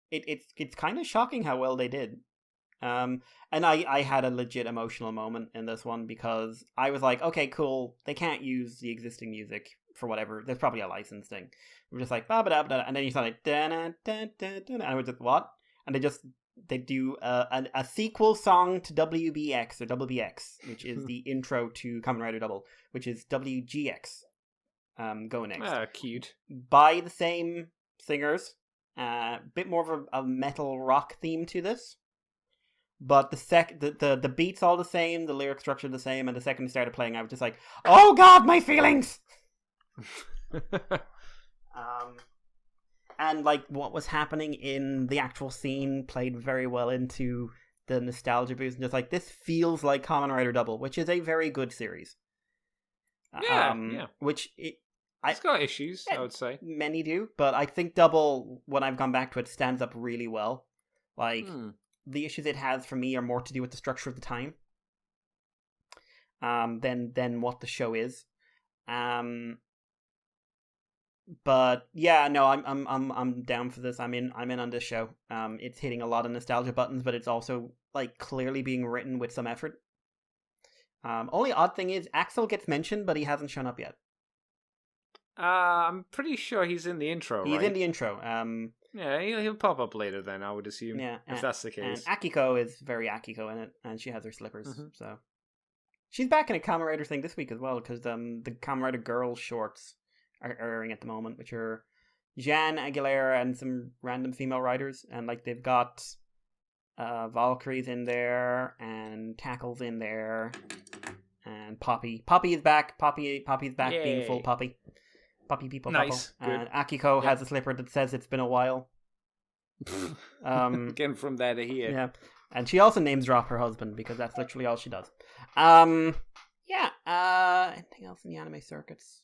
It's kind of shocking how well they did. And I had a legit emotional moment in this one because I was like, okay, cool. They can't use the existing music for whatever. There's probably a license thing. We're just like, ba-ba-da-ba-da, and then you sound like, da-na-da-da-da, and I was like, what? And they do a sequel song to WBX or WBX, which is the intro to Kamen Rider Double, which is WGX. Go next. Ah, cute. By the same singers. Bit more of a metal rock theme to this. But the beat's all the same, the lyric structure the same, and the second it started playing, I was just like, oh god, my feelings! And like what was happening in the actual scene played very well into the nostalgia boost, and just like, this feels like Kamen Rider Double, which is a very good series. Yeah. Which it's got issues, I would say. Many do, but I think Double, when I've gone back to it, stands up really well. Like, the issues it has for me are more to do with the structure of the time than what the show is. But yeah, no, I'm down for this. I'm in on this show. It's hitting a lot of nostalgia buttons, but it's also like clearly being written with some effort. Only odd thing is Axel gets mentioned, but he hasn't shown up yet. I'm pretty sure he's in the intro, He's right? in the intro. Yeah, he'll pop up later then, I would assume. Yeah, if that's the case. And Akiko is very Akiko in it, and she has her slippers, so... She's back in a Kamen Rider thing this week as well, because the Kamen Rider Girls shorts are airing at the moment, which are Jeanne Aguilera and some random female writers, and like they've got Valkyrie's in there, and Tackle's in there, and Poppy. Poppy is back. Poppy's back. Yay. Being full Poppy. Poppy people. Nice. And Akiko has a slipper that says it's been a while. Getting from there to here. Yeah. And she also names drop her husband because that's literally all she does. Anything else in the anime circuits?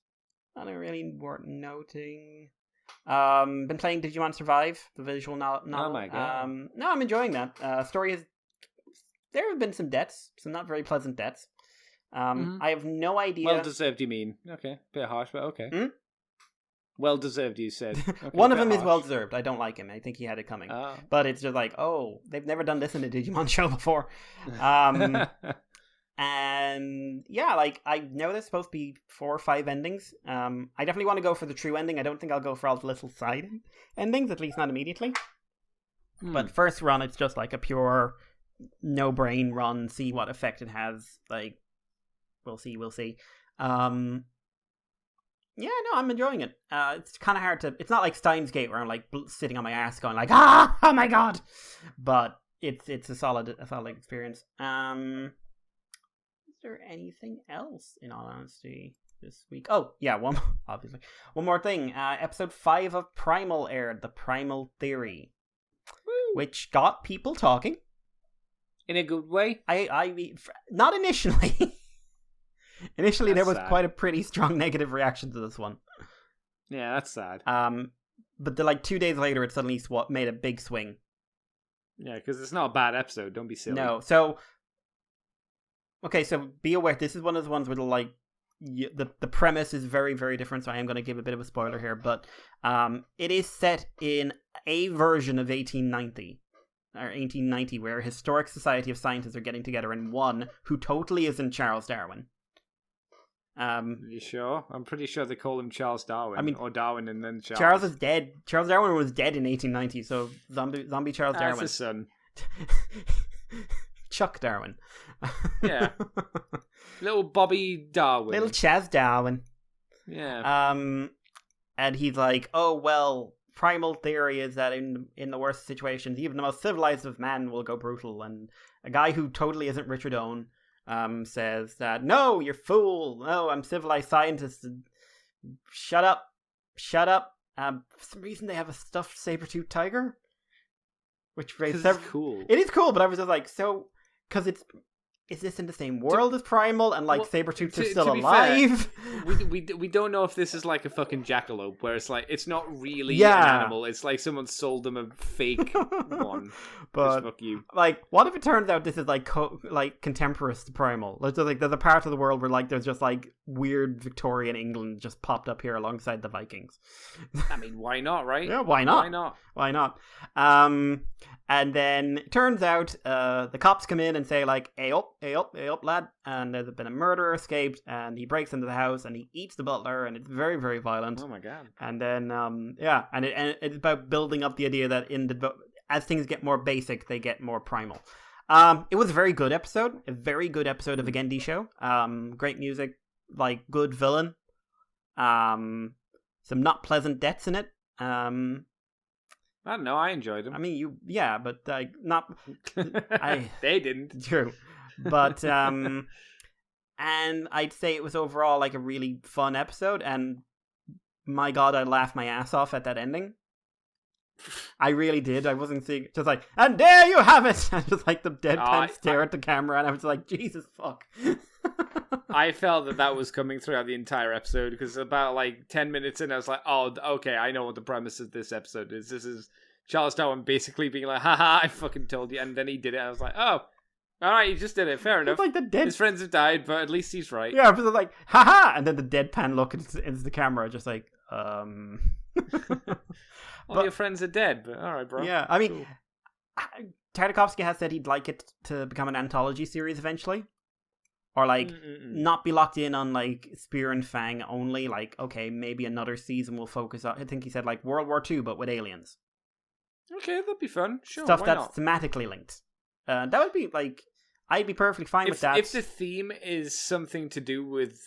Not really worth noting. Been playing Digimon Survive, the visual novel. Oh my god. No, I'm enjoying that. Story is... There have been some deaths, some not very pleasant deaths. I have no idea... Well deserved, you mean. Okay, bit harsh, but okay. Well deserved, you said. Okay, one of them is well deserved. I don't like him. I think he had it coming. Oh. But it's just like, oh, they've never done this in a Digimon show before. And yeah, like, I know there's supposed to be 4 or 5 endings. I definitely want to go for the true ending. I don't think I'll go for all the little side endings, at least not immediately. But first run, it's just like a pure no-brain run, see what effect it has. Like, we'll see. Yeah, no, I'm enjoying it. It's kind of hard to... It's not like Steins Gate where I'm like sitting on my ass going like, oh my god! But it's a solid experience. Is there anything else, in all honesty, this week? Oh, yeah, one more thing. Episode 5 of Primal aired, The Primal Theory. Woo. Which got people talking. In a good way? I not initially. Initially, that's there was sad. quite a pretty strong negative reaction to this one. Yeah, that's sad. But like 2 days later, it suddenly made a big swing. Yeah, because it's not a bad episode. Don't be silly. No, so be aware. This is one of the ones where the premise is very, very different. So I am going to give a bit of a spoiler here, but it is set in a version of 1890, where a historic society of scientists are getting together, and one who totally isn't Charles Darwin. You sure? I'm pretty sure they call him Charles Darwin. I mean, or Darwin and then Charles. Charles is dead. Charles Darwin was dead in 1890, so zombie Charles Darwin. That's his son. Chuck Darwin. Yeah. Little Bobby Darwin. Little Chaz Darwin. Yeah. And he's like, oh, well, primal theory is that in the worst situations, even the most civilized of men will go brutal. And a guy who totally isn't Richard Owen says that, no, you're fool. No, I'm civilized scientist. Shut up. For some reason, they have a stuffed saber-toothed tiger. Which raised cool. It is cool, but I was just like, so... Because is this in the same world as Primal, and like Sabretooth is still alive? Fair, we don't know if this is like a fucking jackalope, where it's like, it's not really an animal, it's like someone sold them a fake one. But just fuck you. Like, what if it turns out this is like contemporaneous to Primal? There's a part of the world where like there's just like weird Victorian England just popped up here alongside the Vikings. I mean, why not, right? Yeah, why not? Why not? And then it turns out the cops come in and say, like, hey up, lad. And there's been a murderer escaped, and he breaks into the house, and he eats the butler, and it's very, very violent. Oh my god. And then, and it's about building up the idea that as things get more basic, they get more primal. It was a very good episode. A very good episode of a Gendy show. Great music, like, good villain. Some not pleasant deaths in it. I don't know. I enjoyed them. I mean, but like not. They didn't. True, but and I'd say it was overall like a really fun episode. And my God, I laughed my ass off at that ending. I really did. I wasn't seeing just like, and there you have it. And just like the deadpan stare at the camera, and I was like, Jesus fuck. I felt that was coming throughout the entire episode, because about like 10 minutes in, I was like, oh, okay, I know what the premise of this episode is. This is Charles Darwin basically being like, haha, I fucking told you. And then he did it. I was like, oh, all right, he just did it. Fair enough. Like his friends have died, but at least he's right. Yeah, but like, haha. And then the deadpan look into the camera, just like, All your friends are dead, but all right, bro. Yeah, I mean, cool. Tartakovsky has said he'd like it to become an anthology series eventually. Or, like, not be locked in on, like, Spear and Fang only. Like, okay, maybe another season will focus on, I think he said, like, World War II, but with aliens. Okay, that'd be fun. Sure, Stuff why that's not? thematically linked. That would be, like, I'd be perfectly fine with that. If the theme is something to do with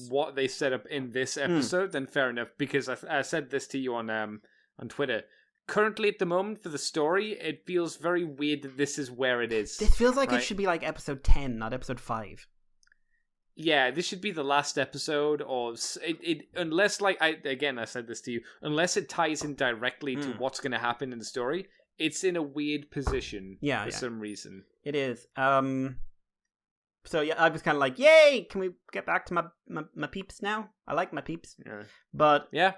what they set up in this episode, then fair enough. Because I said this to you on Twitter. Currently, at the moment, for the story, it feels very weird that this is where it is. This feels like it should be, like, episode 10, not episode 5. Yeah, this should be the last episode, or it unless, like, I said this to you, unless it ties in directly to what's going to happen in the story, it's in a weird position for some reason. It is. So yeah, I was kind of like, yay! Can we get back to my peeps now? I like my peeps. Yeah. But yeah.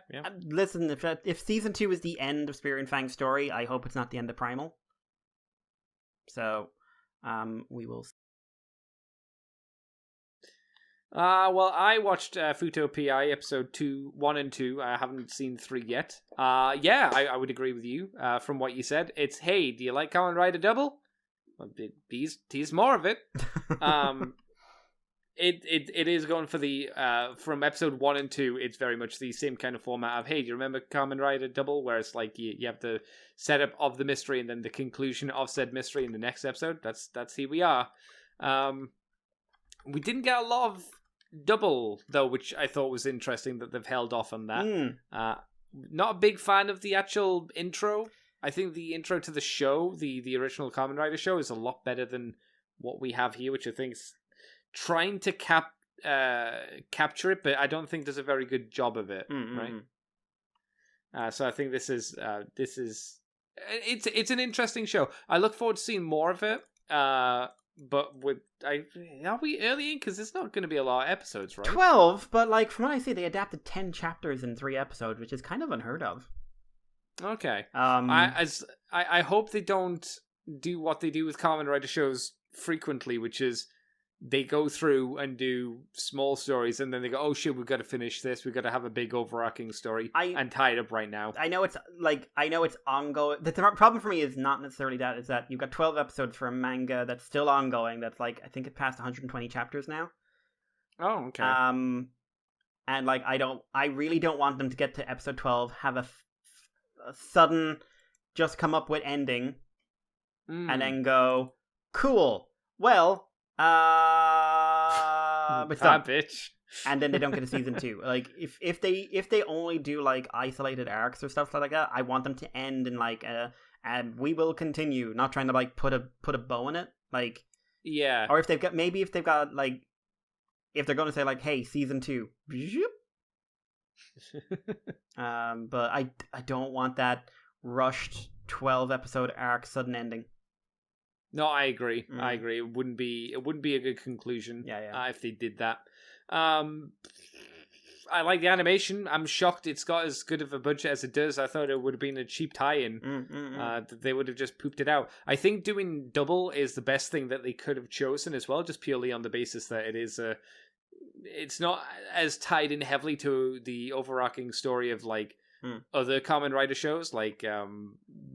Listen, if season 2 is the end of Spear and Fang's story, I hope it's not the end of Primal. So, we will. Well, I watched Futo PI episode 1 and 2. I haven't seen 3 yet. I would agree with you. From what you said, it's, hey, do you like Kamen Rider Double? Well, tease more of it. It is going for the from episode 1 and 2. It's very much the same kind of format of, hey, do you remember Kamen Rider Double, where it's like you have the setup of the mystery and then the conclusion of said mystery in the next episode. That's here we are. We didn't get a lot of Double though, which I thought was interesting that they've held off on that. Not a big fan of the actual intro. I think the intro to the show, the original Kamen Rider show, is a lot better than what we have here, which I think is trying to capture it, but I don't think does a very good job of it. Right. So I think this is it's an interesting show. I look forward to seeing more of it. But are we early in? Because there's not going to be a lot of episodes, right? 12, but like from what I see, they adapted 10 chapters in 3 episodes, which is kind of unheard of. Okay. I hope they don't do what they do with Kamen Rider shows frequently, which is they go through and do small stories, and then they go, oh shit, we've got to finish this. We've got to have a big overarching story and tie it up right now. I know it's ongoing. The problem for me is not necessarily that. Is that you've got 12 episodes for a manga that's still ongoing. That's like, I think it passed 120 chapters now. Oh, okay. And like, I really don't want them to get to episode 12, have a sudden just come up with ending, and then go, cool, well, but that bitch. And then they don't get a season 2. Like if they only do like isolated arcs or stuff like that, I want them to end in like we will continue, not trying to like put a bow in it. Like, yeah. Or if they're going to say like, hey, season 2. But I don't want that rushed 12 episode arc sudden ending. No, I agree. I agree. It wouldn't be a good conclusion. If they did that. I like the animation. I'm shocked it's got as good of a budget as it does. I thought it would have been a cheap tie-in. They would have just pooped it out. I think doing Double is the best thing that they could have chosen as well, just purely on the basis that it's not as tied in heavily to the overarching story of like other Kamen Rider shows, like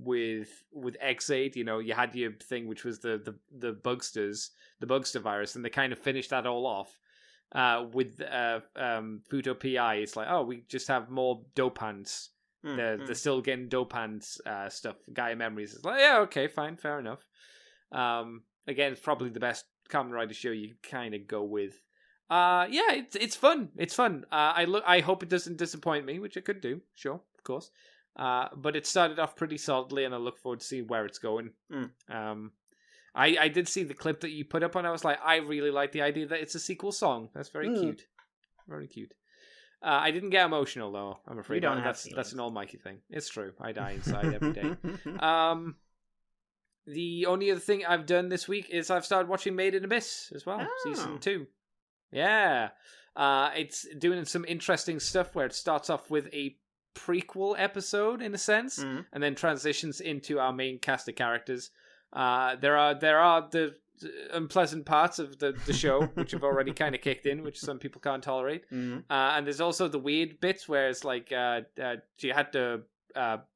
with X8, you had your thing, which was the Bugster virus, and they kind of finished that all off with Futo PI. It's like, oh, we just have more dopants. They're still getting dopants stuff, Gaia memories. It's like, yeah, okay, fine, fair enough. Again, it's probably the best Kamen Rider show you kind of go with. Yeah, it's fun. It's fun. I hope it doesn't disappoint me, which it could do. Sure, of course. But it started off pretty solidly, and I look forward to seeing where it's going. I did see the clip that you put up, and I was like, I really like the idea that it's a sequel song. That's very cute. Very cute. I didn't get emotional though. I'm afraid that's an all Mikey thing. It's true. I die inside every day. The only other thing I've done this week is I've started watching Made in Abyss as well, season 2. Yeah. It's doing some interesting stuff where it starts off with a prequel episode, in a sense, and then transitions into our main cast of characters. There are the unpleasant parts of the show, which have already kind of kicked in, which some people can't tolerate. And there's also the weird bits where it's like she had to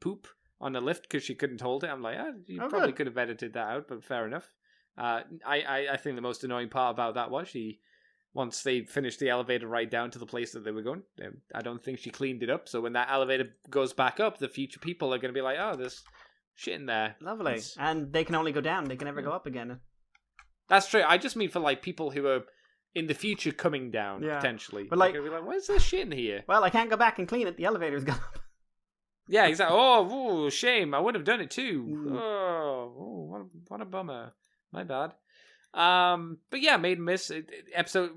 poop on the lift because she couldn't hold it. I'm like, you probably could have edited that out, but fair enough. I think the most annoying part about that was once they finished the elevator ride down to the place that they were going, I don't think she cleaned it up. So when that elevator goes back up, the future people are going to be like, oh, there's shit in there. Lovely. And they can only go down. They can never go up again. That's true. I just mean for like people who are in the future coming down, potentially. But like, where's this shit in here? Well, I can't go back and clean it. The elevator's gone up. Yeah, exactly. Oh, shame. I would have done it too. Oh, what a bummer. My bad. But yeah, Made in Abyss episode.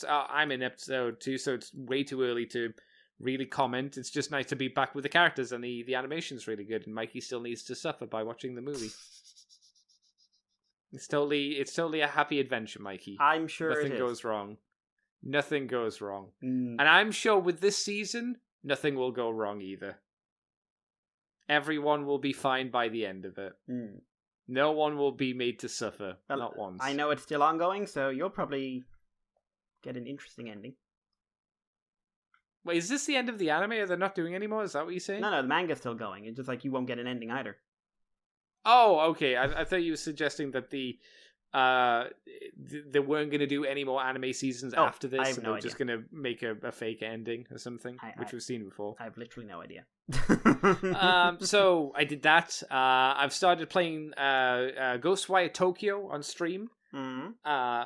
I'm in episode 2, so it's way too early to really comment. It's just nice to be back with the characters, and the animation's really good. And Mikey still needs to suffer by watching the movie. It's totally a happy adventure, Mikey. I'm sure nothing goes wrong. Nothing goes wrong, and I'm sure with this season, nothing will go wrong either. Everyone will be fine by the end of it. No one will be made to suffer. Well, not once. I know it's still ongoing, so you'll probably get an interesting ending. Wait, is this the end of the anime? Are they not doing anymore? Is that what you're saying? No, the manga's still going. It's just like you won't get an ending either. Oh, okay. I thought you were suggesting that they weren't going to do any more anime seasons after this, and they were just going to make a fake ending or something, which we've seen before. I have literally no idea. So I did that. I've started playing Ghostwire Tokyo on stream,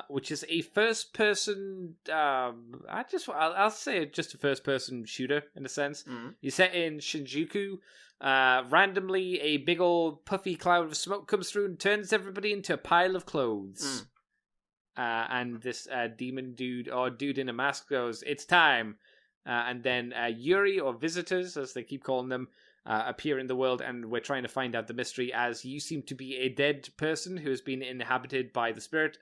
which is a first-person. I'll say just a first-person shooter in a sense. You're set in Shinjuku. Randomly, a big old puffy cloud of smoke comes through and turns everybody into a pile of clothes. And this demon dude or dude in a mask goes, "It's time." And then Yuri, or visitors, as they keep calling them, appear in the world, and we're trying to find out the mystery, as you seem to be a dead person who has been inhabited by the spirit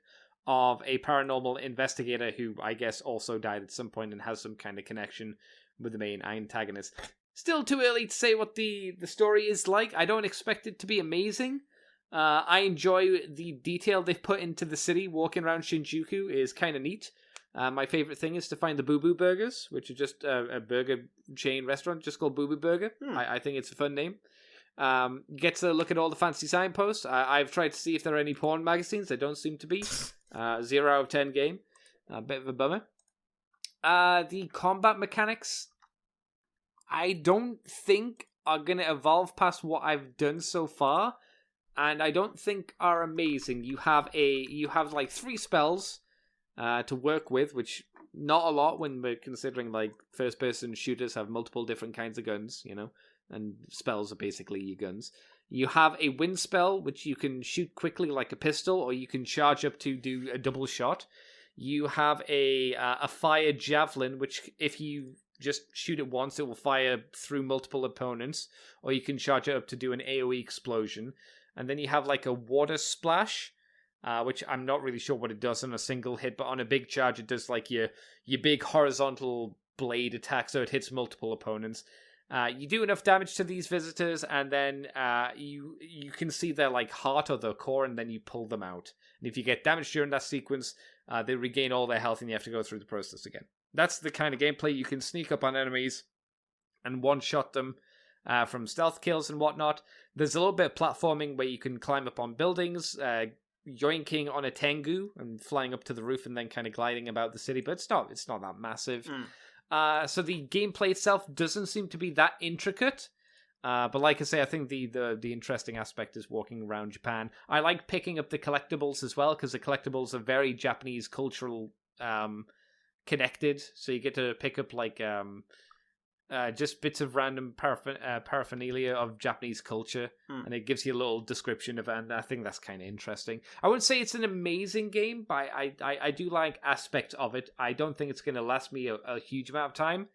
of a paranormal investigator who I guess also died at some point and has some kind of connection with the main antagonist. Still too early to say what the story is like. I don't expect it to be amazing. I enjoy the detail they've put into the city. Walking around Shinjuku is kind of neat. My favorite thing is to find the Boo Boo Burgers, which are just a burger chain restaurant just called Boo Boo Burger. I think it's a fun name. You get to look at all the fancy signposts. I've tried to see if there are any porn magazines. There don't seem to be. 0 out of 10 game. A bit of a bummer. The combat mechanics, I don't think are going to evolve past what I've done so far, and I don't think are amazing. You have like 3 spells to work with, which not a lot when we're considering like first person shooters have multiple different kinds of guns, and spells are basically your guns. You have a wind spell, which you can shoot quickly like a pistol, or you can charge up to do a double shot. You have a fire javelin, which if you just shoot it once, it will fire through multiple opponents, or you can charge it up to do an AoE explosion. And then you have like a water splash, which I'm not really sure what it does on a single hit, but on a big charge it does like your big horizontal blade attack, so it hits multiple opponents. You do enough damage to these visitors, and then you can see their like heart or their core, and then you pull them out. And if you get damaged during that sequence, they regain all their health, and you have to go through the process again. That's the kind of gameplay. You can sneak up on enemies and one-shot them from stealth kills and whatnot. There's a little bit of platforming where you can climb up on buildings, yoinking on a Tengu and flying up to the roof and then kind of gliding about the city, but it's not that massive. So the gameplay itself doesn't seem to be that intricate. But like I say, I think the interesting aspect is walking around Japan. I like picking up the collectibles as well, because the collectibles are very Japanese cultural connected. So you get to pick up like just bits of random paraphernalia of Japanese culture, and it gives you a little description of it, and I think that's kind of interesting. I wouldn't say it's an amazing game, but I do like aspects of it. I don't think it's going to last me a huge amount of time.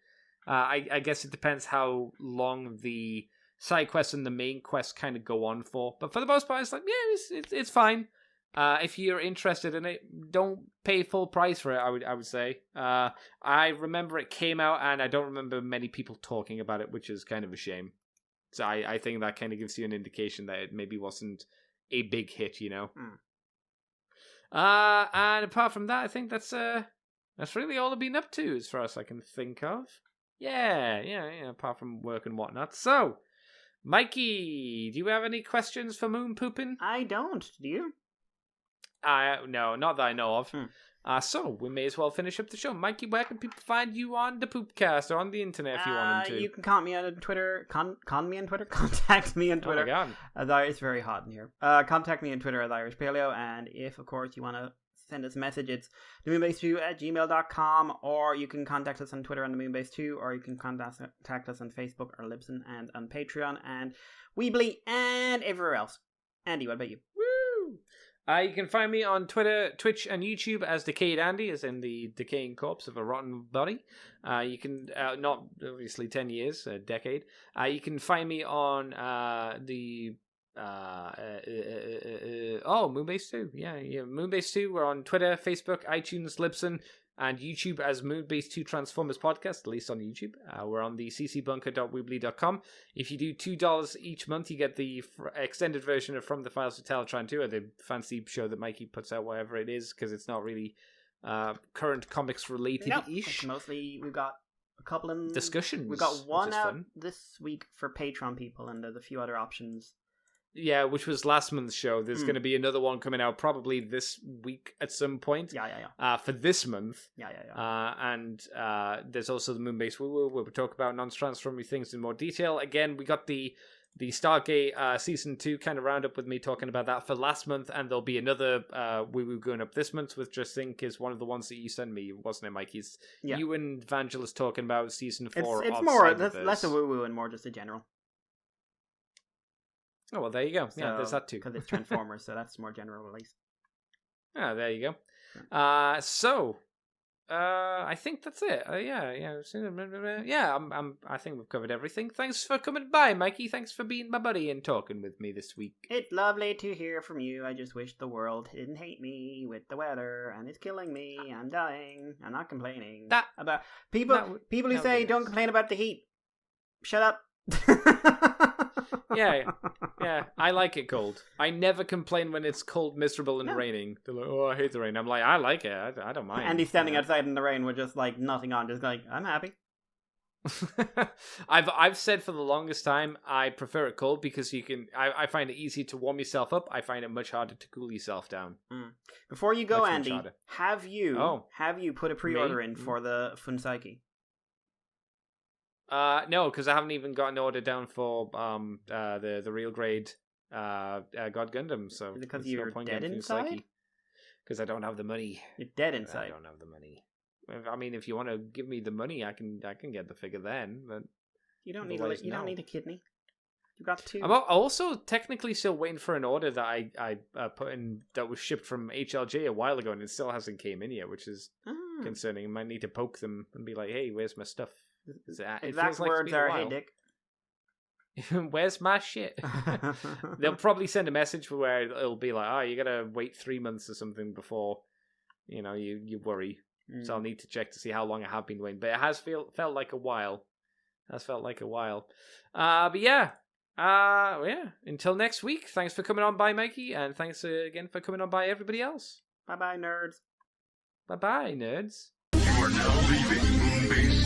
I guess it depends how long the side quests and the main quests kind of go on for. But for the most part, it's like, yeah, it's fine. If you're interested in it, don't pay full price for it, I would say. I remember it came out, and I don't remember many people talking about it, which is kind of a shame. So I think that kind of gives you an indication that it maybe wasn't a big hit, you know? And apart from that, I think that's really all I've been up to, as far as I can think of. Yeah, apart from work and whatnot. So, Mikey, do you have any questions for Moon Poopin'? I don't. Do you? No, not that I know of. So, we may as well finish up the show. Mikey, where can people find you on the Poopcast or on the internet if you want them to? You can contact me on Twitter. Contact me on Twitter. Oh my God. It's very hot in here. Contact me on Twitter at Irish Paleo, and if, of course, you want to send us a message, it's themoonbase2@gmail.com, or you can contact us on Twitter on themoonbase2, or you can contact us on Facebook or Libsyn and on Patreon and Weebly and everywhere else. Andy, what about you? Woo! You can find me on Twitter, Twitch, and YouTube as Decayed Andy, as in the decaying corpse of a rotten body. You can, not obviously 10 years, a decade. You can find me on Moonbase 2. Yeah, Moonbase 2. We're on Twitter, Facebook, iTunes, Libsyn, and YouTube as Moonbase 2 Transformers Podcast, at least on YouTube. We're on the ccbunker.weebly.com. If you do $2 each month, you get the extended version of From the Files of Teletran 2, or the fancy show that Mikey puts out, whatever it is, because it's not really current comics related-ish. No, mostly we've got a couple in discussions. We've got one out this week for Patreon people, and there's a few other options. Yeah, which was last month's show. There's going to be another one coming out probably this week at some point. Yeah. For this month. Yeah. And there's also the Moonbase Woo-Woo, where we talk about non-transforming things in more detail. Again, we got the Stargate Season 2 kind of roundup with me talking about that for last month, and there'll be another Woo-Woo going up this month, which I think is one of the ones that you sent me, wasn't it, Mikey? Yeah. You and Vangelis talking about Season 4 it's of more, Cyberverse. less a Woo-Woo and more just a general. Oh, well, there you go. Yeah, there's that too. Because it's Transformers, so that's more general release. Ah, there you go. I think that's it. I think we've covered everything. Thanks for coming by, Mikey. Thanks for being my buddy and talking with me this week. It's lovely to hear from you. I just wish the world didn't hate me with the weather, and it's killing me. I'm dying. I'm not complaining. About people who say don't complain about the heat. Shut up. Yeah, I like it cold. I never complain when it's cold, miserable, and raining. They're like, oh, I hate the rain. I'm like, I like it. I don't mind. And he's standing outside in the rain with just like nothing on, just like, I'm happy. I've said for the longest time I prefer it cold because you can. I find it easy to warm yourself up. I find it much harder to cool yourself down. Before you go, Andy, have you put a pre-order in for the Funsaiki? No, because I haven't even got an order down for the real grade God Gundam. So because you're dead inside. Because I don't have the money. You're dead inside. I don't have the money. I mean, if you want to give me the money, I can get the figure then. But you don't need a kidney. You got two. I'm also technically still waiting for an order that I put in that was shipped from HLJ a while ago, and it still hasn't came in yet, which is concerning. I might need to poke them and be like, "Hey, where's my stuff?" Exact words are, "Hey, Dick, where's my shit?" They'll probably send a message where it'll be like, "Oh, you gotta wait 3 months or something before you worry." So I'll need to check to see how long I have been waiting. But it has felt like a while. But yeah. Until next week. Thanks for coming on by, Mikey, and thanks again for coming on by everybody else. Bye-bye, nerds. Bye-bye, nerds. You are now leaving Moonbase